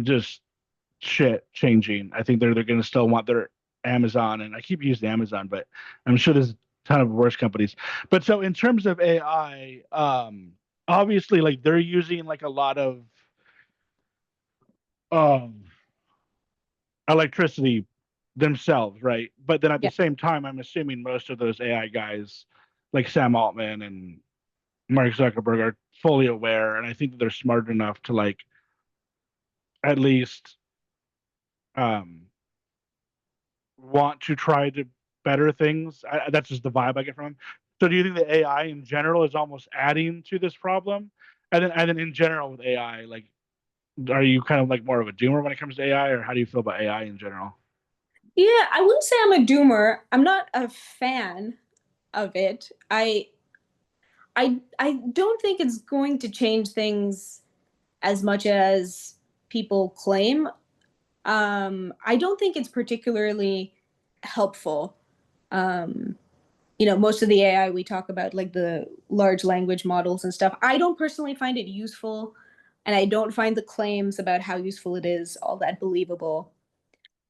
just shit changing. I think they're going to still want their Amazon, and I keep using Amazon, but I'm sure there's a ton of worse companies. But so in terms of AI, obviously like they're using like a lot of um electricity themselves, right? But then at the Yeah. same time, I'm assuming most of those AI guys, like Sam Altman and Mark Zuckerberg, are fully aware, and I think that they're smart enough to like at least um, want to try to better things. That's just the vibe I get from them. So, do you think that AI in general is almost adding to this problem? And then in general with AI, like, are you kind of like more of a doomer when it comes to AI, or how do you feel about AI in general? Yeah, I wouldn't say I'm a doomer. I'm not a fan of it. I don't think it's going to change things as much as people claim. I don't think it's particularly helpful. Um, most of the AI we talk about, like the large language models and stuff, I don't personally find it useful. and I don't find the claims about how useful it is all that believable.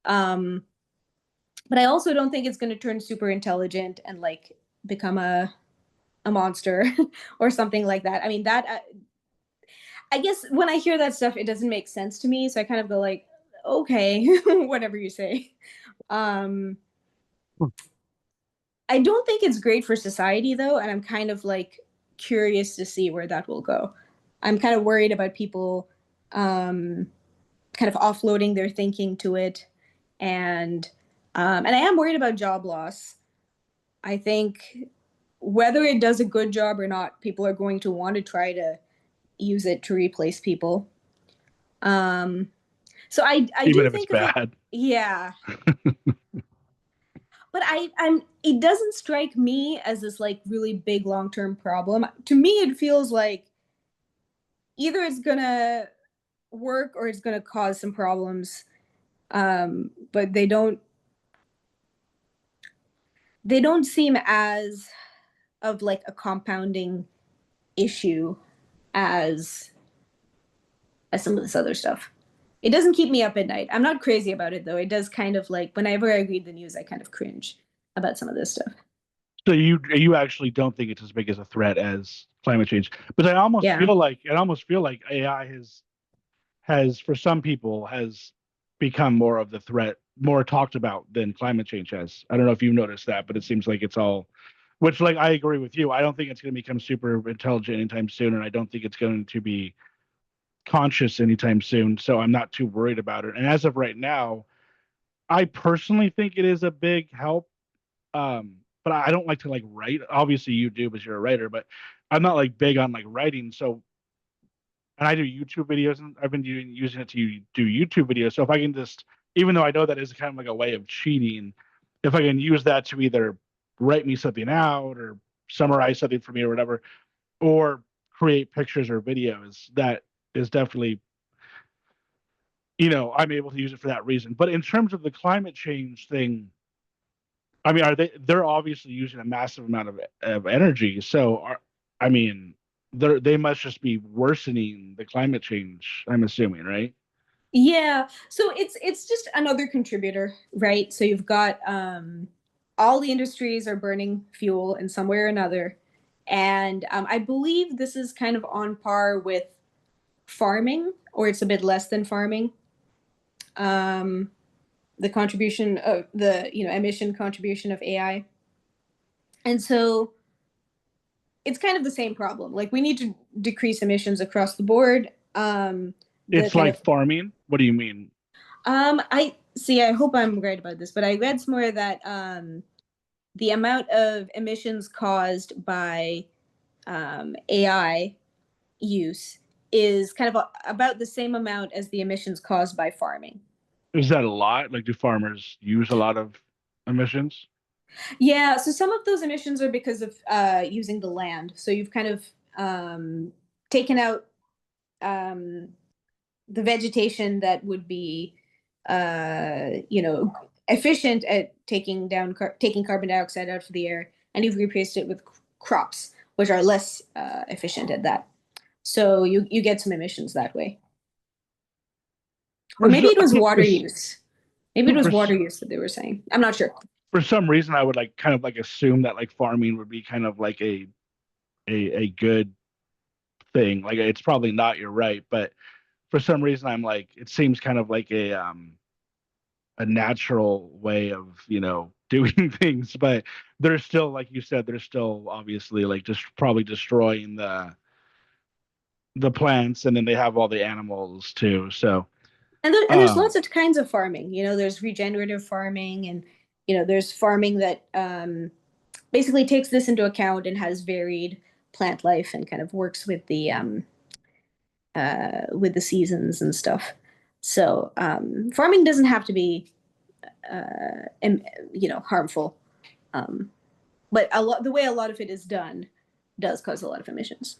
Um, but I also don't think it's going to turn super intelligent and like become a monster or something like that. I mean, that I guess when I hear that stuff, it doesn't make sense to me. So I kind of go like, okay, whatever you say. Um, I don't think it's great for society though, and I'm kind of like curious to see where that will go. I'm kind of worried about people um, kind of offloading their thinking to it, and and I am worried about job loss. I think whether it does a good job or not, people are going to want to try to use it to replace people. Um, so I Even do if it's think of it, bad. yeah. But I'm it doesn't strike me as this like really big long-term problem. To me, it feels like either it's gonna work or it's gonna cause some problems. But they don't seem as of like a compounding issue as some of this other stuff. It doesn't keep me up at night. I'm not crazy about it though. It does kind of like whenever I read the news, I kind of cringe about some of this stuff. So you actually don't think it's as big as a threat as climate change, but Yeah. I almost feel like AI has for some people has become more of the threat, more talked about than climate change has. I don't know if you've noticed that, but it seems like it's all, which like I agree with you. I don't think it's going to become super intelligent anytime soon, and I don't think it's going to be conscious anytime soon. So I'm not too worried about it. And as of right now, I personally think it is a big help. But I don't like to like write. Obviously, you do because you're a writer, but I'm not like big on like writing. So, and I do YouTube videos, and I've been using it to do YouTube videos. So if I can just, even though I know that is kind of like a way of cheating, if I can use that to either write me something out or summarize something for me or whatever, or create pictures or videos, that is definitely, I'm able to use it for that reason. But in terms of the climate change thing, I mean, they're obviously using a massive amount of energy. So I mean, they must just be worsening the climate change, I'm assuming, right? Yeah. So it's just another contributor, right? So you've got all the industries are burning fuel in some way or another. And I believe this is kind of on par with farming, or it's a bit less than farming. Um, the contribution of the, emission contribution of AI. And so it's kind of the same problem. Like we need to decrease emissions across the board. The It's kind of like farming. What do you mean? I see. I hope I'm right about this, but I read somewhere that the amount of emissions caused by AI use is kind of about the same amount as the emissions caused by farming. Is that a lot? Like, do farmers use a lot of emissions? Yeah, so some of those emissions are because of using the land. So you've kind of taken out um, the vegetation that would be, efficient at taking carbon dioxide out of the air, and you've replaced it with crops, which are less efficient at that. So you get some emissions that way. Or For maybe so, it was water for, use. Maybe it was for, water use that they were saying. I'm not sure. for some reason, I would like kind of like assume that like farming would be kind of like a good thing. Like it's probably not. You're right, but for some reason, I'm like it seems kind of like a natural way of doing things, but there's still, like you said, there's still obviously like just probably destroying the plants, and then they have all the animals too. So And there's lots um of kinds of farming. There's regenerative farming, and there's farming that basically takes this into account and has varied plant life and kind of works with the seasons and stuff. So farming doesn't have to be harmful, um, but the way a lot of it is done does cause a lot of emissions.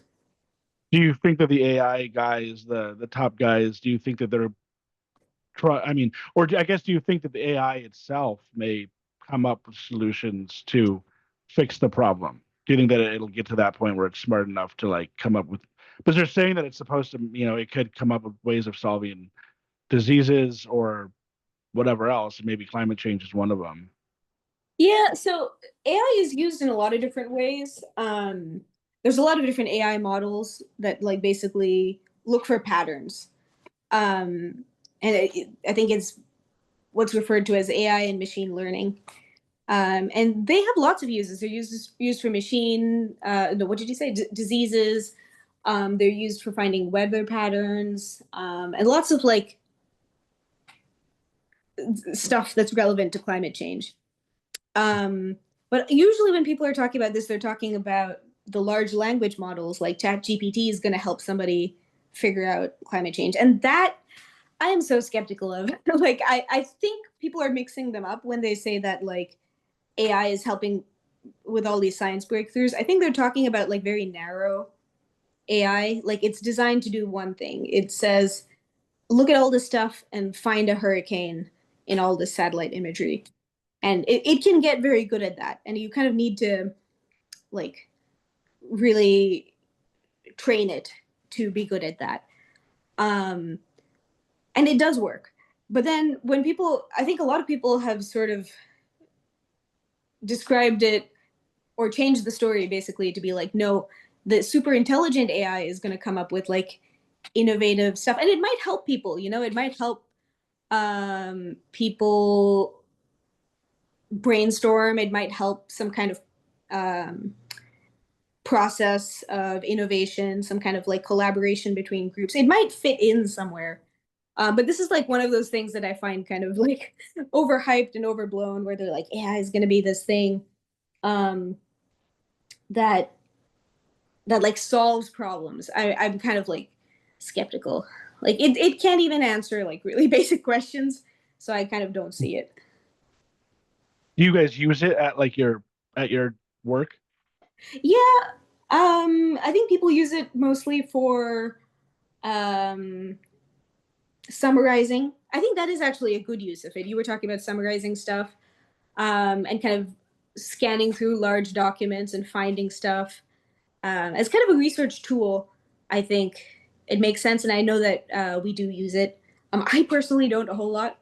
do you think that the AI guys, the top guys, do you think that they're I mean, or I guess, do you think that the AI itself may come up with solutions to fix the problem? Do you think that it'll get to that point where it's smart enough to like come up with? But they're saying that it's supposed to, it could come up with ways of solving diseases or whatever else. Maybe climate change is one of them. Yeah, so AI is used in a lot of different ways. There's a lot of different AI models that like basically look for patterns. And I think it's what's referred to as AI and machine learning. And they have lots of uses. They're used for machine, no, what did you say? Diseases. They're used for finding weather patterns, and lots of like stuff that's relevant to climate change. But usually when people are talking about this, they're talking about the large language models like ChatGPT is going to help somebody figure out climate change. And that I am so skeptical of. Like, I think people are mixing them up when they say that like AI is helping with all these science breakthroughs. I think they're talking about like very narrow AI. Like it's designed to do one thing. It says, look at all this stuff and find a hurricane in all this satellite imagery. And it can get very good at that. And you kind of need to like really train it to be good at that. Um, and it does work. But then when people, I think a lot of people have sort of described it or changed the story basically to be like, no, the super intelligent AI is going to come up with like innovative stuff, and it might help people. It might help people brainstorm. It might help some kind of um, process of innovation, some kind of like collaboration between groups. It might fit in somewhere. But this is like one of those things that I find kind of like overhyped and overblown, where they're like, AI is going to be this thing um, that like solves problems. I'm kind of like skeptical. Like it can't even answer like really basic questions, so I kind of don't see it. Do you guys use it at like your work? Yeah, I think people use it mostly for um, summarizing. I think that is actually a good use of it. You were talking about summarizing stuff and kind of scanning through large documents and finding stuff as kind of a research tool. I think it makes sense, and I know that we do use it. I personally don't a whole lot,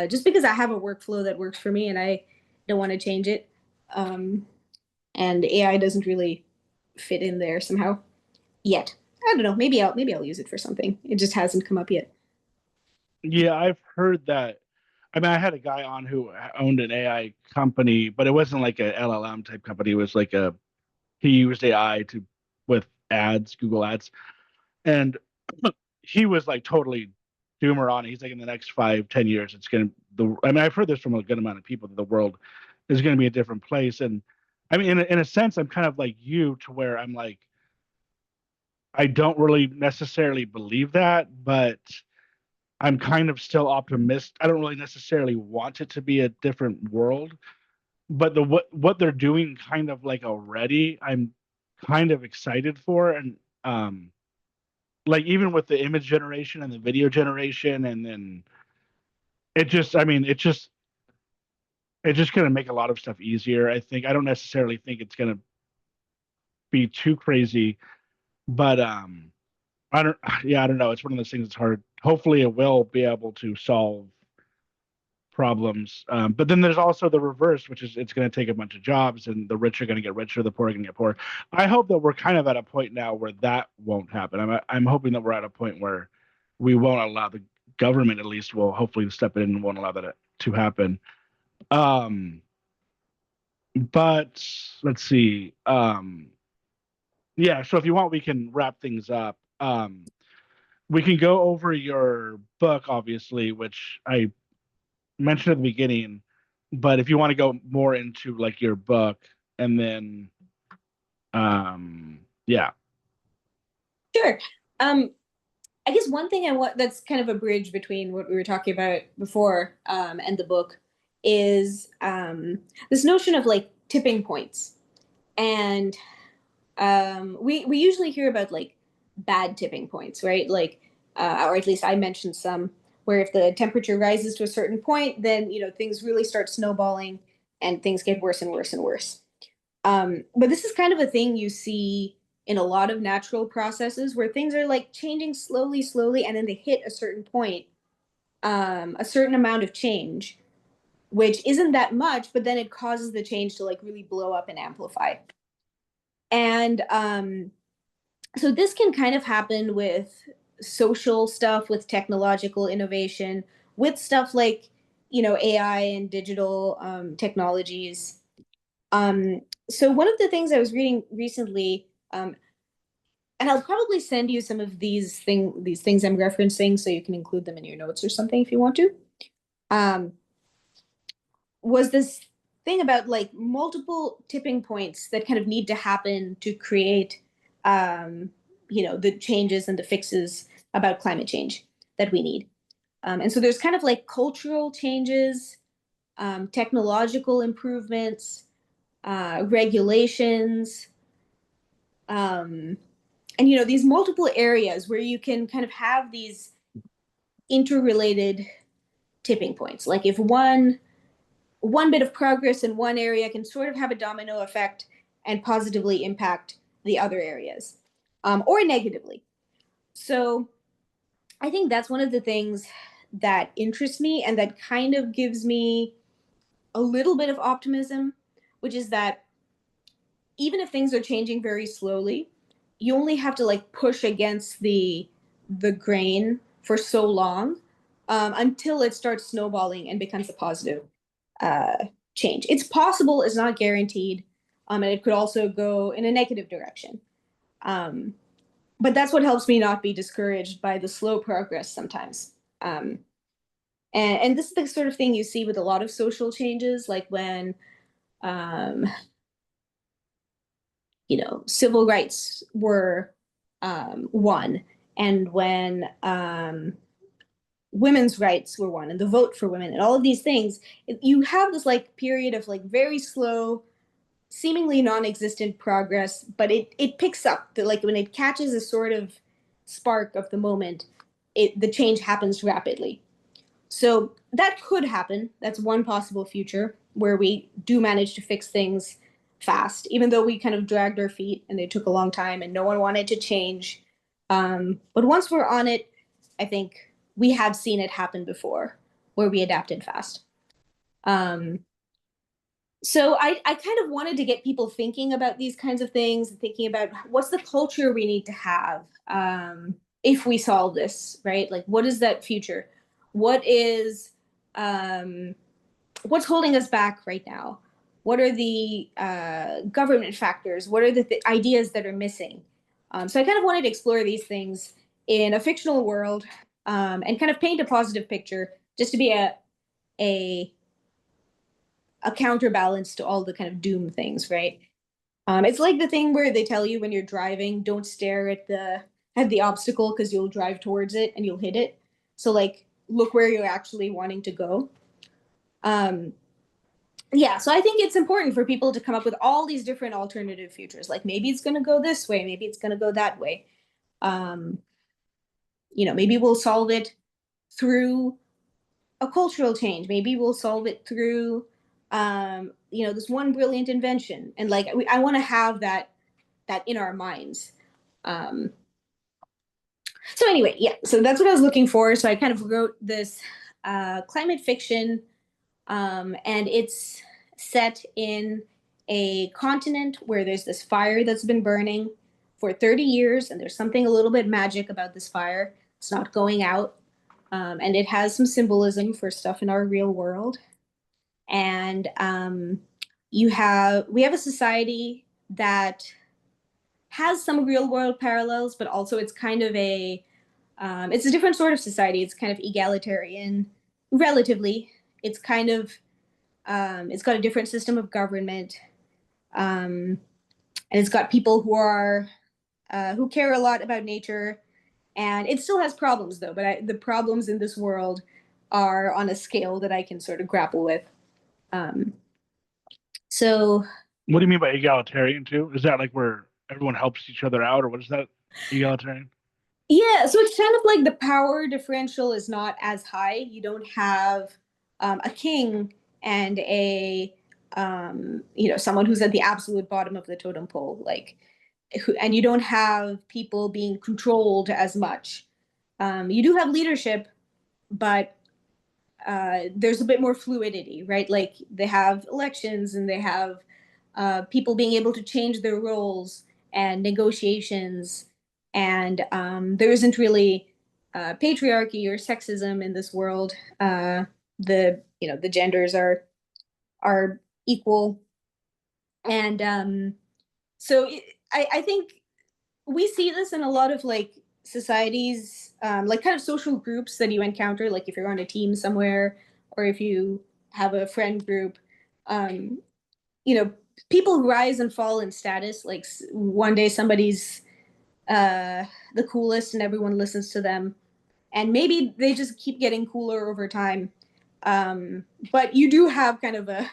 just because I have a workflow that works for me, and I don't want to change it. Um, and AI doesn't really fit in there somehow yet. I don't know. Maybe I'll use it for something. It just hasn't come up yet. Yeah, I've heard that. I mean, I had a guy on who owned an AI company, but it wasn't like a LLM type company. It was like he used AI to with ads, Google ads, and he was like totally doomer on it. He's like, in the next 5, 10 years, it's gonna I mean, I've heard this from a good amount of people that the world is gonna be a different place. And I mean, in a sense, I'm kind of like you to where I'm like, I don't really necessarily believe that, but I'm kind of still optimistic. I don't really necessarily want it to be a different world, but what they're doing kind of like already, I'm kind of excited for. And like even with the image generation and the video generation, and then it just, I mean, it's just going to make a lot of stuff easier. I think I don't necessarily think it's going to be too crazy, but I don't, yeah, I don't know. It's one of those things that's hard. Hopefully, it will be able to solve problems. But then there's also the reverse, which is it's going to take a bunch of jobs, and the rich are going to get richer, the poor are going to get poorer. I hope that we're kind of at a point now where that won't happen. I'm hoping that we're at a point where we won't allow the government, at least, will hopefully step in and won't allow that to happen. Um, but let's see. Yeah, so if you want, we can wrap things up. We can go over your book, obviously, which I mentioned at the beginning, but if you want to go more into like your book, and then yeah. Sure. I guess one thing I want that's kind of a bridge between what we were talking about before and the book is this notion of like tipping points. And we usually hear about like bad tipping points, right? Like, or at least I mentioned some where if the temperature rises to a certain point, then things really start snowballing and things get worse and worse and worse. But this is kind of a thing you see. in a lot of natural processes where things are like changing slowly, slowly, and then they hit a certain point, a certain amount of change, which isn't that much, but then it causes the change to like really blow up and amplify. And so this can kind of happen with social stuff, with technological innovation, with stuff like, you know, AI and digital technologies. Um, so one of the things I was reading recently, and I'll probably send you some of these things I'm referencing, so you can include them in your notes or something if you want to. Um, was this thing about like multiple tipping points that kind of need to happen to create, um, you know, the changes and the fixes about climate change that we need. And so there's kind of like cultural changes, technological improvements, regulations, um, and you know these multiple areas where you can kind of have these interrelated tipping points. Like if one bit of progress in one area can sort of have a domino effect and positively impact the other areas, or negatively. So I think that's one of the things that interests me and that kind of gives me a little bit of optimism, which is that even if things are changing very slowly, you only have to like push against the grain for so long, until it starts snowballing and becomes a positive uh, change. It's possible, it's not guaranteed, and it could also go in a negative direction. Um, but that's what helps me not be discouraged by the slow progress sometimes. Um, and this is the sort of thing you see with a lot of social changes, like when um, you know, civil rights were won, and when women's rights were won, and the vote for women, and all of these things, you have this like period of like very slow, seemingly non-existent progress, but it picks up. Like when it catches a sort of spark of the moment, the change happens rapidly. So that could happen. That's one possible future where we do manage to fix things fast, even though we kind of dragged our feet and they took a long time and no one wanted to change. But once we're on it, I think we have seen it happen before where we adapted fast. Um, so I kind of wanted to get people thinking about these kinds of things, thinking about what's the culture we need to have, if we solve this, right? Like, what is that future? What is um, what's holding us back right now? What are the government factors? What are the ideas that are missing? So I kind of wanted to explore these things in a fictional world, and kind of paint a positive picture, just to be a a counterbalance to all the kind of doom things, right? It's like the thing where they tell you when you're driving, don't stare at the obstacle because you'll drive towards it and you'll hit it. So like look where you're actually wanting to go. Um, yeah, so I think it's important for people to come up with all these different alternative futures. Like maybe it's going to go this way, maybe it's going to go that way. Um, you know, maybe we'll solve it through a cultural change. Maybe we'll solve it through, you know, this one brilliant invention. And like, I want to have that in our minds. Um, so anyway, yeah, so that's what I was looking for. So I kind of wrote this climate fiction, and it's set in a continent where there's this fire that's been burning for 30 years, and there's something a little bit magic about this fire. It's not going out, and it has some symbolism for stuff in our real world. And we have a society that has some real world parallels, but also it's kind of it's a different sort of society. It's kind of egalitarian, relatively. It's kind of it's got a different system of government, and it's got people who care a lot about nature, and it still has problems though. But the problems in this world are on a scale that I can sort of grapple with. Um, so What do you mean by egalitarian too? Is that like where everyone helps each other out, or what is that egalitarian? yeah, so it's kind of like the power differential is not as high. You don't have a king and a you know, someone who's at the absolute bottom of the totem pole. Like and you don't have people being controlled as much. You do have leadership, but there's a bit more fluidity, right? Like they have elections and they have people being able to change their roles and negotiations, and there isn't really patriarchy or sexism in this world. The genders are equal, and so I think we see this in a lot of like societies, like kind of social groups that you encounter, like if you're on a team somewhere or if you have a friend group. um, you know, People rise and fall in status. Like one day somebody's uh, the coolest and everyone listens to them, and maybe they just keep getting cooler over time. Um, but you do have kind of a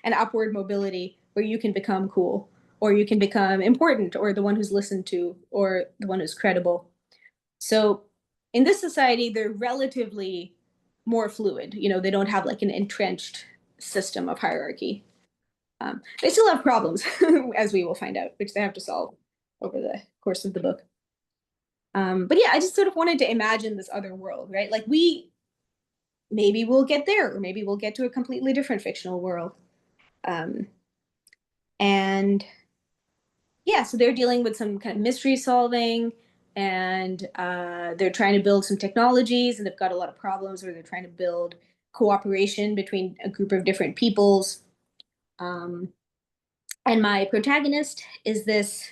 an upward mobility where you can become cool, or you can become important, or the one who's listened to, or the one who's credible. So in this society, they're relatively more fluid. They don't have like an entrenched system of hierarchy. They still have problems, as we will find out, which they have to solve over the course of the book. But yeah, I just sort of wanted to imagine this other world, right? Like maybe we'll get there, or maybe we'll get to a completely different fictional world. Um, and yeah, so they're dealing with some kind of mystery solving, and they're trying to build some technologies, and they've got a lot of problems where they're trying to build cooperation between a group of different peoples. Um, and my protagonist is this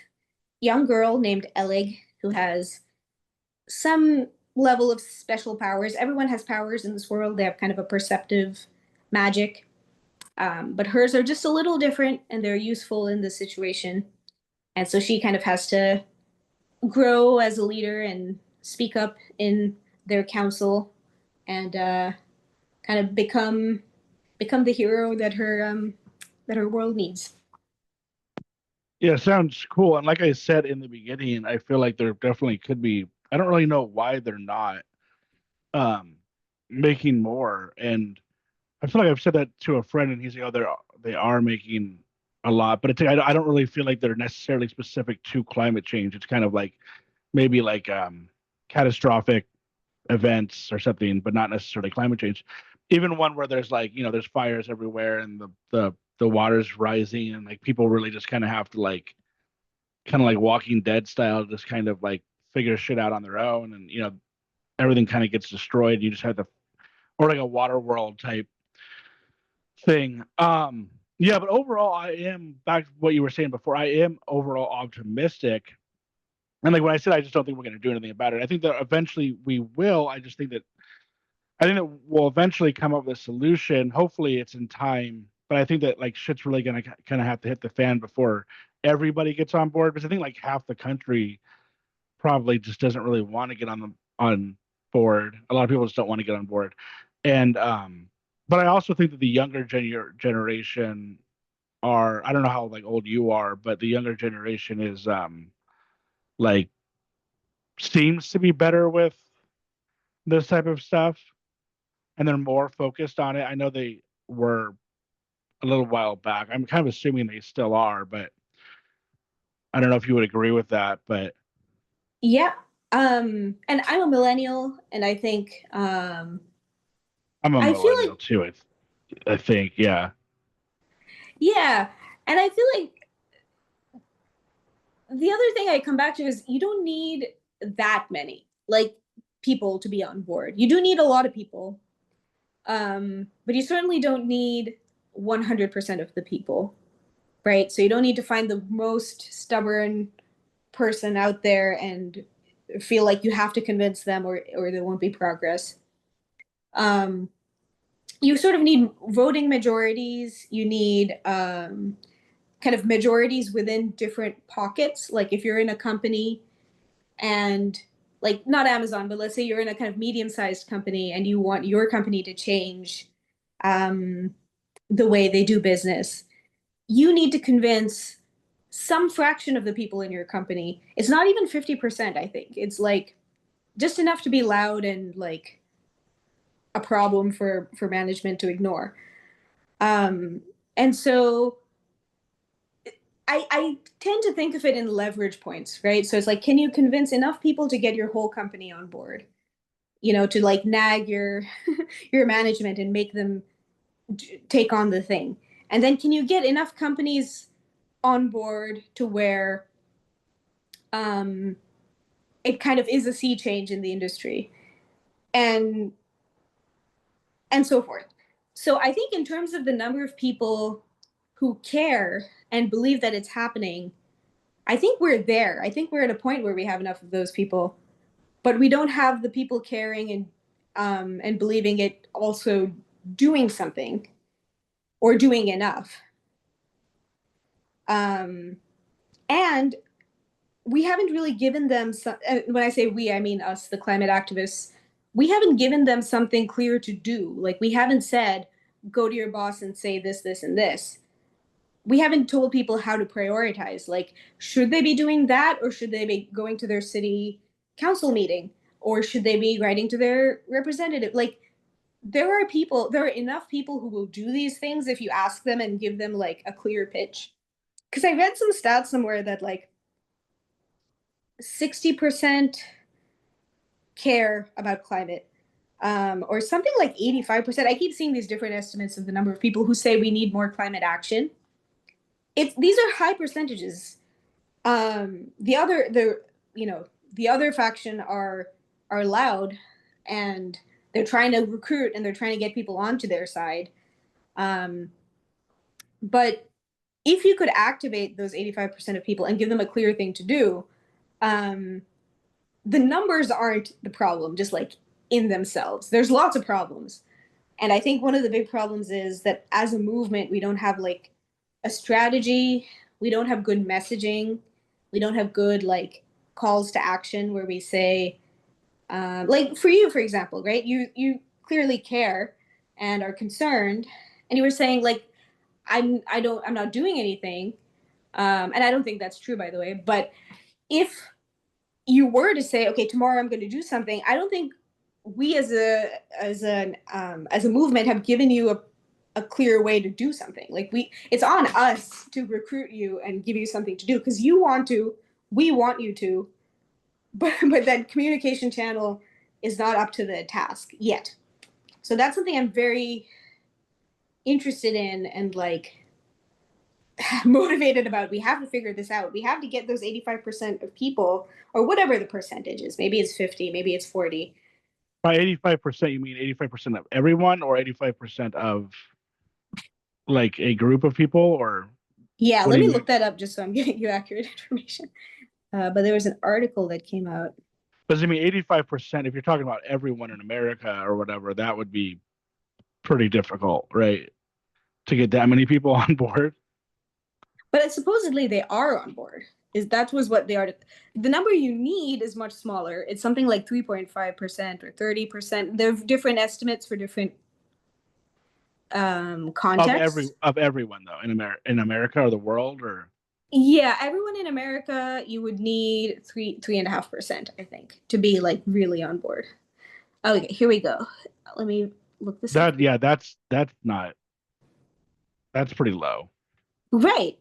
young girl named Eleg who has some level of special powers. Everyone has powers in this world. They have kind of a perceptive magic, but hers are just a little different, and they're useful in this situation. And so she kind of has to grow as a leader and speak up in their council, and kind of become the hero that her world needs. Yeah, sounds cool. And like I said in the beginning, I feel like there definitely could be. I don't really know why they're not um making more. And I feel like I've said that to a friend, and he's like, "Oh, they are making a lot," but I don't really feel like they're necessarily specific to climate change. It's kind of like maybe like catastrophic events or something, but not necessarily climate change. Even one where there's like there's fires everywhere and the water's rising, and like people really just kind of have to like kind of like Walking Dead style, just kind of like figure shit out on their own, and everything kind of gets destroyed. You just have to, or like a water world type thing. Yeah, but overall, I am back to what you were saying before. I am overall optimistic, and like when I said, I just don't think we're going to do anything about it. I think that eventually we will. I think that we'll eventually come up with a solution. Hopefully, it's in time. But I think that like shit's really gonna kind of have to hit the fan before everybody gets on board. Because I think like half the country probably just doesn't really want to get on board. A lot of people just don't want to get on board, and but I also think that the younger generation are. I don't know how like old you are, but the younger generation is like seems to be better with this type of stuff, and they're more focused on it. I know they were a little while back. I'm kind of assuming they still are, but I don't know if you would agree with that. But Yeah. And I'm a millennial, and I think I'm a I feel millennial like too. I think, yeah. yeah, and I feel like the other thing I come back to is you don't need that many like people to be on board. You do need a lot of people, but you certainly don't need 100% of the people, right? So you don't need to find the most stubborn person out there and feel like you have to convince them, or there won't be progress. Um, you sort of need voting majorities. You need kind of majorities within different pockets. Like if you're in a company and like not Amazon, but let's say you're in a kind of medium-sized company and you want your company to change um, the way they do business, you need to convince some fraction of the people in your company. It's not even 50%, I think. It's like just enough to be loud and like a problem for management to ignore. Um, and so I tend to think of it in leverage points, right? So it's like, can you convince enough people to get your whole company on board? You know, to like nag your your management and make them take on the thing. And then can you get enough companies on board to where um, it kind of is a sea change in the industry, and and so forth. So I think in terms of the number of people who care and believe that it's happening, I think we're there. I think we're at a point where we have enough of those people, but we don't have the people caring and believing it also doing something or doing enough. Um, and we haven't really given them some, when I say we, I mean us, the climate activists. We haven't given them something clear to do. Like, we haven't said, go to your boss and say this, this, and this. We haven't told people how to prioritize. Like, should they be doing that, or should they be going to their city council meeting, or should they be writing to their representative? Like, there are enough people who will do these things if you ask them and give them like a clear pitch. Because I read some stats somewhere that like 60% care about climate, or something like 85%. I keep seeing these different estimates of the number of people who say we need more climate action. These are high percentages. The other faction are loud, and they're trying to recruit, and they're trying to get people onto their side. Um, but if you could activate those 85% of people and give them a clear thing to do, um, the numbers aren't the problem, just like in themselves. There's lots of problems. And I think one of the big problems is that as a movement, we don't have like a strategy, we don't have good messaging, we don't have good like calls to action where we say, like for you, for example, right? You clearly care and are concerned, and you were saying like, I'm not doing anything, and I don't think that's true, by the way. But if you were to say, okay, tomorrow I'm going to do something, I don't think we as a movement have given you a clear way to do something. Like, it's on us to recruit you and give you something to do because you want to, we want you to, but that communication channel is not up to the task yet. So that's something I'm very interested in and like motivated about. We have to figure this out. We have to get those 85% of people, or whatever the percentage is. Maybe it's 50, maybe it's 40. By 85%, you mean 85% of everyone, or 85% of like a group of people, or Yeah, what do let you me mean? look that up just so I'm getting you accurate information. But there was an article that came out. Because I mean, 85%, if you're talking about everyone in America or whatever, that would be pretty difficult, right? To get that many people on board. But supposedly they are on board. Is that was what they are. The number you need is much smaller. It's something like 3.5% or 30%. There are different estimates for different contexts. Of everyone though in America or the world, or Yeah, everyone in America, you would need 3.5%, I think, to be like really on board. Okay, here we go. Let me look this up. that, yeah, that's not, that's pretty low. Right.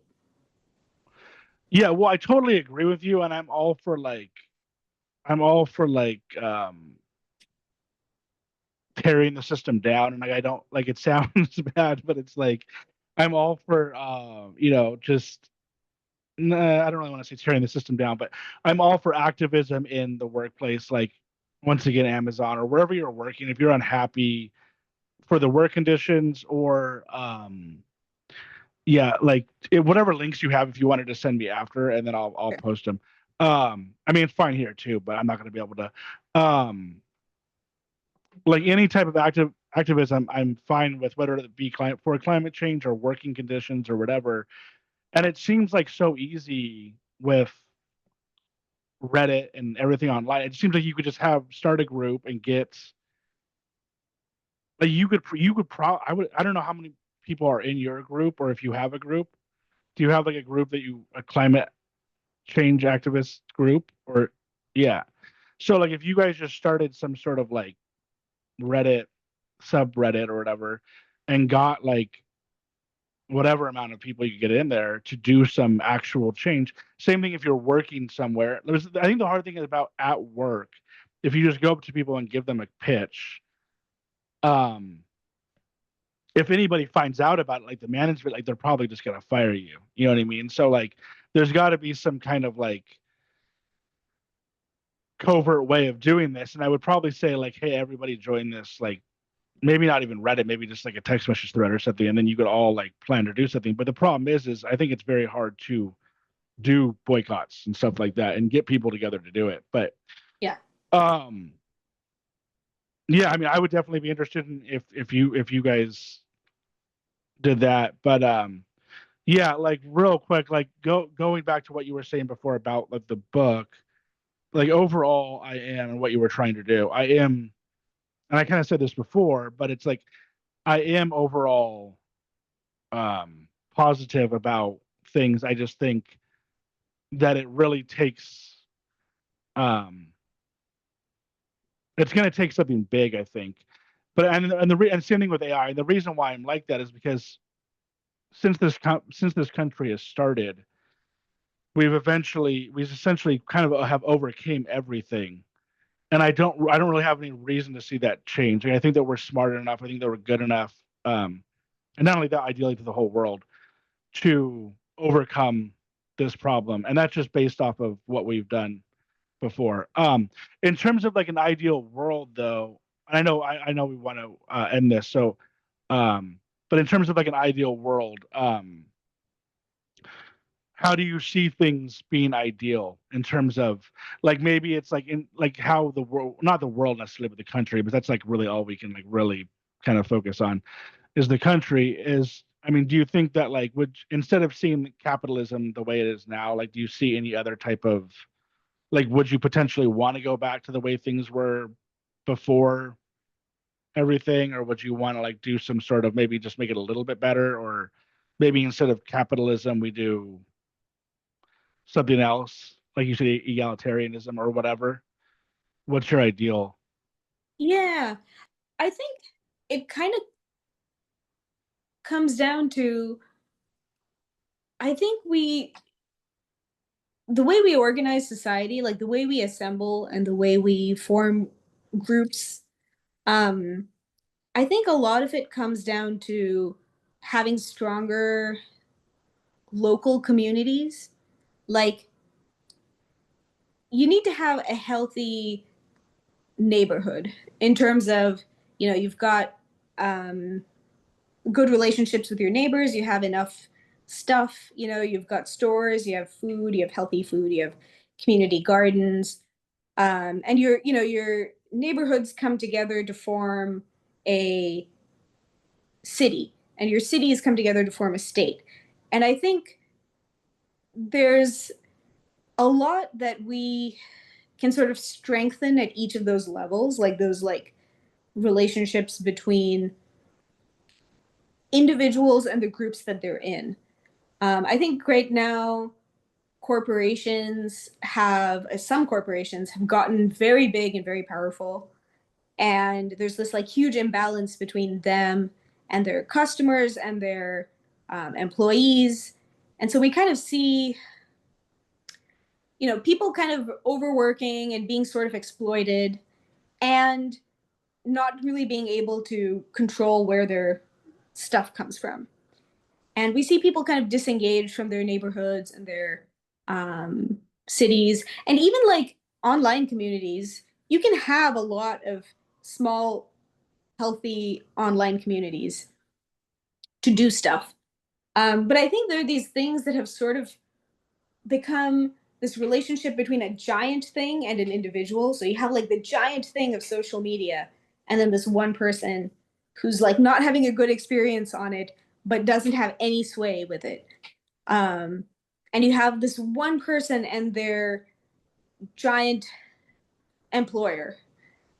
Yeah, well, I totally agree with you, and I'm all for like tearing the system down, and like I don't like, it sounds bad, but it's like I'm all for just nah, I don't really want to say tearing the system down, but I'm all for activism in the workplace, like once again Amazon or wherever you're working. If you're unhappy for the work conditions, or yeah, like whatever links you have, if you wanted to send me after, and then I'll post them. I mean, it's fine here too, but I'm not going to be able to. Like any type of activism, I'm fine with, whether it be for climate change or working conditions or whatever. And it seems like so easy with Reddit and everything online. It seems like you could just start a group and get, like, I don't know how many people are in your group, or if you have a group. Do you have like a group a climate change activist group, or yeah? So like if you guys just started some sort of like Reddit subreddit or whatever, and got like whatever amount of people you get in there to do some actual change. Same thing if you're working somewhere. I think the hard thing is about at work. If you just go up to people and give them a pitch, um, if anybody finds out about it, like the management, like they're probably just gonna fire you. You know what I mean? So like, there's got to be some kind of like covert way of doing this. And I would probably say like, hey, everybody join this like maybe not even Reddit, maybe just like a text message thread or something, and then you could all like plan to do something. But the problem is I think it's very hard to do boycotts and stuff like that and get people together to do it. But Yeah. um, yeah, I mean, I would definitely be interested in if you guys did that. But yeah, like real quick, like going back to what you were saying before about like the book, like overall, I am and what you were trying to do, I am, and I kind of said this before, but it's like I am overall positive about things. I just think that it really takes um it's going to take something big, I think. But and same thing with AI. And the reason why I'm like that is because since this country has started, we've essentially kind of have overcame everything. And I don't really have any reason to see that change. Like, I think that we're smart enough. I think that we're good enough. And not only that, ideally to the whole world to overcome this problem. And that's just based off of what we've done before. In terms of like an ideal world, though, I know we want to end this. So, but in terms of like an ideal world, how do you see things being ideal in terms of like maybe it's like in like how the world, not the world necessarily, but the country, but that's like really all we can like really kind of focus on is the country is. I mean, do you think that like would instead of seeing capitalism the way it is now, like do you see any other type of like would you potentially want to go back to the way things were before everything, or would you want to like do some sort of maybe just make it a little bit better, or maybe instead of capitalism we do something else like you said egalitarianism or whatever? What's your ideal? Yeah. I think it kind of comes down to, I think the way we organize society, like the way we assemble and the way we form groups, um, I think a lot of it comes down to having stronger local communities. Like, you need to have a healthy neighborhood in terms of, you've got um, good relationships with your neighbors, you have enough stuff, you've got stores, you have food, you have healthy food, you have community gardens, and your neighborhoods come together to form a city, and your cities come together to form a state. And I think there's a lot that we can sort of strengthen at each of those levels, like those like relationships between individuals and the groups that they're in. I think right now some corporations have gotten very big and very powerful, and there's this like huge imbalance between them and their customers and their employees. And so we kind of see, people kind of overworking and being sort of exploited, and not really being able to control where their stuff comes from. And we see people kind of disengaged from their neighborhoods and their um, cities, and even like online communities. You can have a lot of small, healthy online communities to do stuff. But I think there are these things that have sort of become this relationship between a giant thing and an individual. So you have like the giant thing of social media, and then this one person who's like not having a good experience on it, but doesn't have any sway with it. Um, and you have this one person and their giant employer,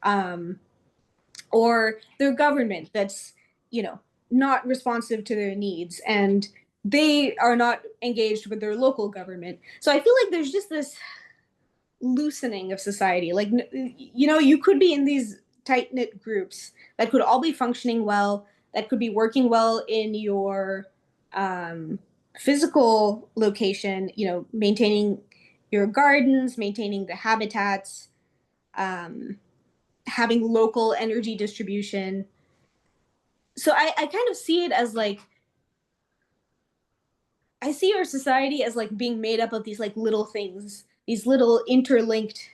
um, or their government that's, you know, not responsive to their needs, and they are not engaged with their local government. So I feel like there's just this loosening of society. Like, you could be in these tight knit groups that could all be functioning well, that could be working well in your um, physical location, maintaining your gardens, maintaining the habitats, um, having local energy distribution. So I kind of see it as like, I see our society as like being made up of these like little things, these little interlinked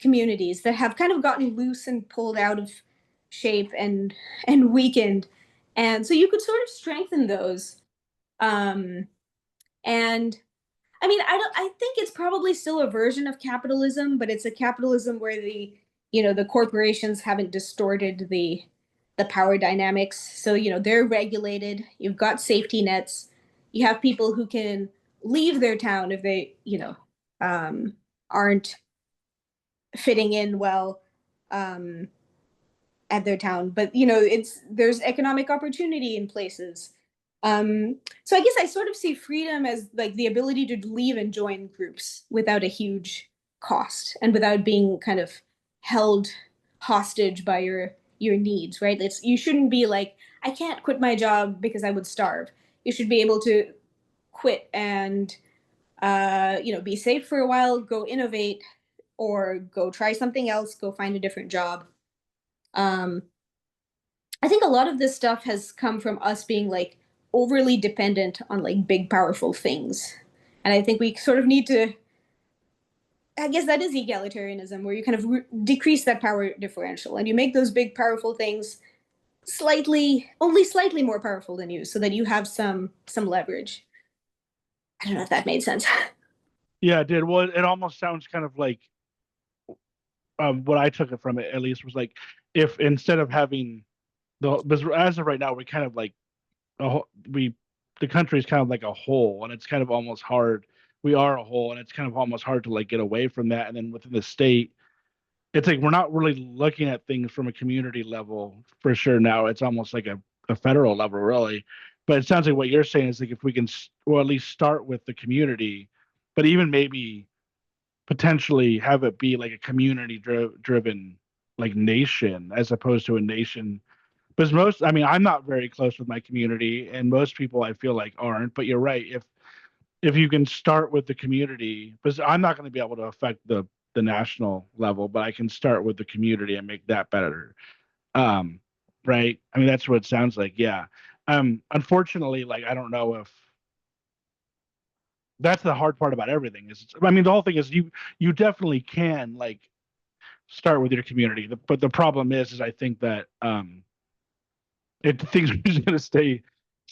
communities that have kind of gotten loose and pulled out of shape and weakened. And so you could sort of strengthen those. Um, and I mean, I think it's probably still a version of capitalism, but it's a capitalism where the corporations haven't distorted the power dynamics. So, they're regulated. You've got safety nets. You have people who can leave their town if they, aren't fitting in well. Um, at their town, but there's economic opportunity in places. So I guess I sort of see freedom as like the ability to leave and join groups without a huge cost and without being kind of held hostage by your needs, right? You shouldn't be like, I can't quit my job because I would starve. You should be able to quit and be safe for a while, go innovate, or go try something else, go find a different job. um I think a lot of this stuff has come from us being like overly dependent on like big, powerful things. And I think we sort of need to, I guess that is egalitarianism, where you kind of decrease that power differential and you make those big, powerful things only slightly more powerful than you so that you have some leverage. I don't know if that made sense. Yeah, it did. Well, it almost sounds kind of like what I took it from it at least was like if instead of having because as of right now we kind of like we the country is kind of like a whole, and it's kind of almost hard. We are a whole, and it's kind of almost hard to like get away from that. And then within the state, it's like we're not really looking at things from a community level for sure now. It's almost like a federal level, really. But it sounds like what you're saying is like if we can, or at least start with the community, but even maybe potentially have it be like a community driven like nation as opposed to a nation because most, I mean, I'm not very close with my community, and most people I feel like aren't. But you're right. If you can start with the community, because I'm not going to be able to affect the national level, but I can start with the community and make that better. Um, right? I mean, that's what it sounds like. Yeah. Unfortunately, like I don't know if that's the hard part about everything. Is I mean, the whole thing is you definitely can like start with your community, but the problem is I think that things are just going to stay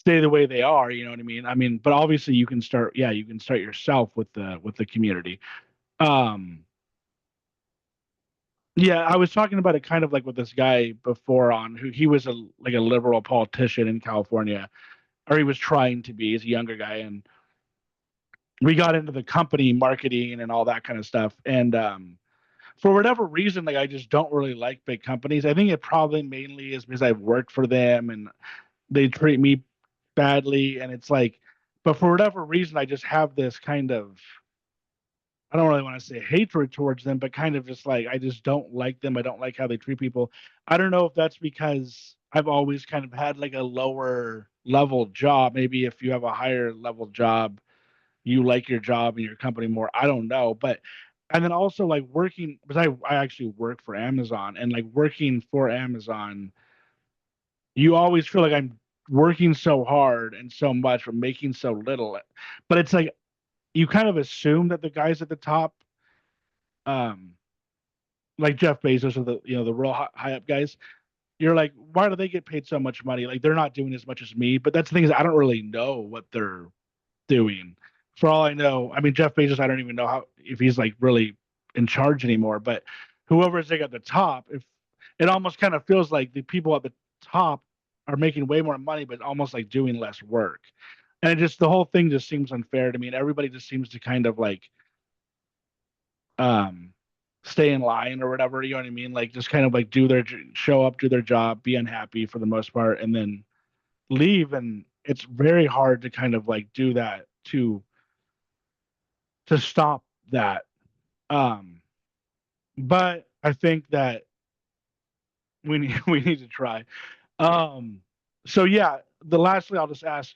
the way they are. You know what I mean? I mean, but obviously you can start. Yeah, you can start yourself with the community. Um, yeah, I was talking about it kind of like with this guy before on who he was like a liberal politician in California, or he was trying to be. He's a younger guy, and we got into the company marketing and all that kind of stuff. And for whatever reason, like I just don't really like big companies. I think it probably mainly is because I've worked for them and they treat me badly, and it's like, but for whatever reason I just have this kind of, I don't really want to say hatred towards them, but kind of just like I just don't like them. I don't like how they treat people. I don't know if that's because I've always kind of had like a lower level job. Maybe if you have a higher level job you like your job and your company more. I don't know, but and then also like working because I actually work for Amazon, and like working for Amazon you always feel like I'm working so hard and so much but making so little. But it's like you kind of assume that the guys at the top, um, like Jeff Bezos or the real high up guys, you're like, why do they get paid so much money? Like they're not doing as much as me. But that's the thing is I don't really know what they're doing. For all I know, I mean Jeff Bezos, I don't even know how if he's like really in charge anymore. But whoever's like at the top, if it almost kind of feels like the people at the top are making way more money, but almost like doing less work. And it just the whole thing just seems unfair to me. And everybody just seems to kind of like um stay in line or whatever, you know what I mean? Like just kind of like show up, do their job, be unhappy for the most part, and then leave. And it's very hard to kind of like do that to stop that. Um, but I think that we need we need to try. Um, so yeah, the lastly, I'll just ask.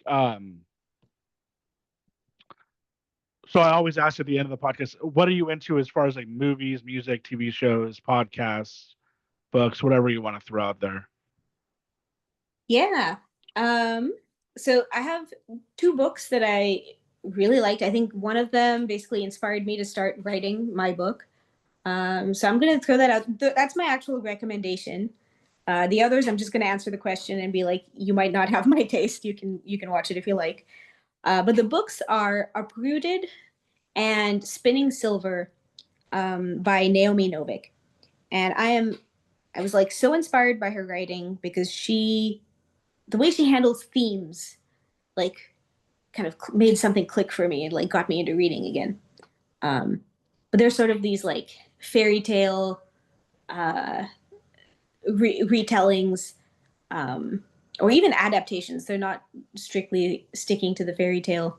So I always ask at the end of the podcast, what are you into as far as like movies, music, TV shows, podcasts, books, whatever you want to throw out there? Yeah. Um, so I have two books that I really liked. I think one of them basically inspired me to start writing my book. So I'm gonna throw that out. That's my actual recommendation. The others, I'm just gonna answer the question and be like, you might not have my taste. You can watch it if you like. But the books are Uprooted and Spinning Silver by Naomi Novik. And I was like so inspired by her writing because the way she handles themes, like kind of made something click for me and like got me into reading again. Um, but there's sort of these like fairy tale uh, retellings, or even adaptations. They're not strictly sticking to the fairy tale.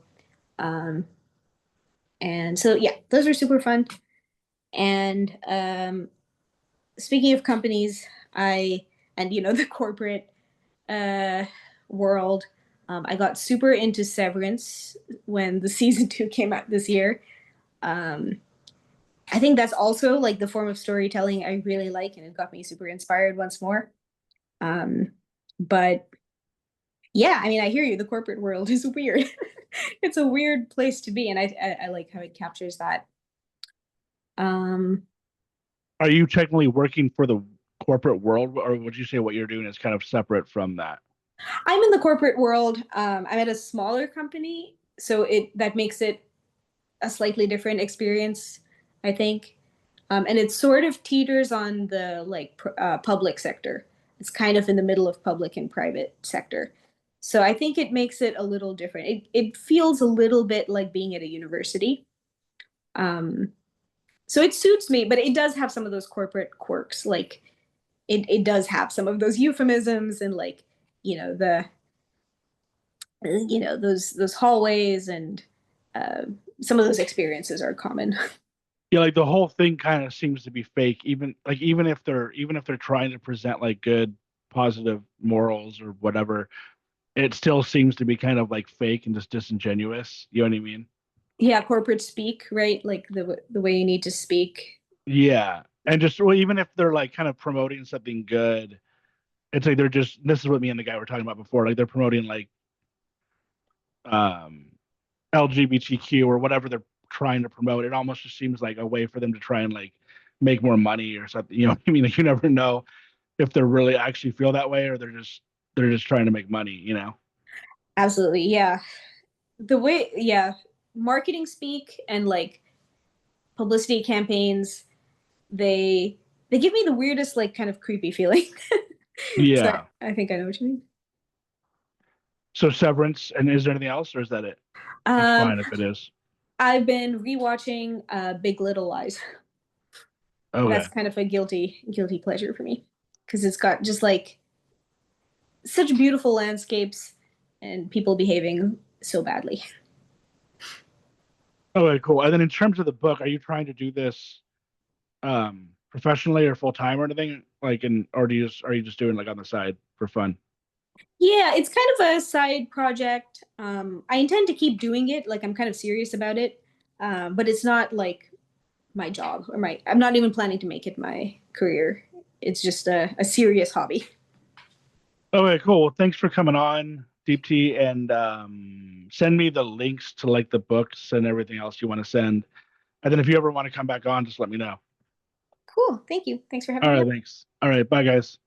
Um, and so, yeah, those are super fun. And speaking of companies, and the corporate uh, world, I got super into Severance when the season two came out this year. Um, I think that's also like the form of storytelling I really like, and it got me super inspired once more. Um, but yeah, I mean, I hear you. The corporate world is weird. It's a weird place to be, and I like how it captures that. Um, Are you technically working for the corporate world, or would you say what you're doing is kind of separate from that? I'm in the corporate world. I'm at a smaller company, so it that makes it a slightly different experience, I think. And it sort of teeters on the like public sector. It's kind of in the middle of public and private sector. So I think it makes it a little different. It feels a little bit like being at a university. Um, so it suits me, but it does have some of those corporate quirks. Like it does have some of those euphemisms and like, the those hallways and uh, some of those experiences are common. Yeah, like the whole thing kind of seems to be fake, even if they're trying to present like good, positive morals or whatever, it still seems to be kind of like fake and just disingenuous. You know what I mean? Yeah, corporate speak, right? Like the way you need to speak. Yeah. And just well, even if they're like kind of promoting something good, it's like they're just this is what me and the guy were talking about before. Like they're promoting like um LGBTQ or whatever they're trying to promote. It almost just seems like a way for them to try and like make more money or something. You know what I mean? Like you never know if they really actually feel that way or they're just trying to make money, you know? Absolutely, yeah. The way, yeah, marketing speak and like publicity campaigns, they they give me the weirdest, like kind of creepy feeling. So Yeah. I think I know what you mean. So Severance, and is there anything else or is that it? That's Um, fine if it is. I've been rewatching Big Little Lies. Okay. That's kind of a guilty pleasure for me because it's got just like such beautiful landscapes and people behaving so badly. Okay, cool. And then in terms of the book, are you trying to do this professionally or full time or anything? Like in or do you just are you just doing like on the side for fun? Yeah, it's kind of a side project. I intend to keep doing it. Like I'm kind of serious about it, but it's not like my job or my. I'm not even planning to make it my career. It's just a serious hobby. Okay, cool. Well, thanks for coming on, Deepti, and send me the links to like the books and everything else you want to send. And then if you ever want to come back on, just let me know. Cool. Thank you. Thanks for having All me right, on. thanks. All right, bye guys.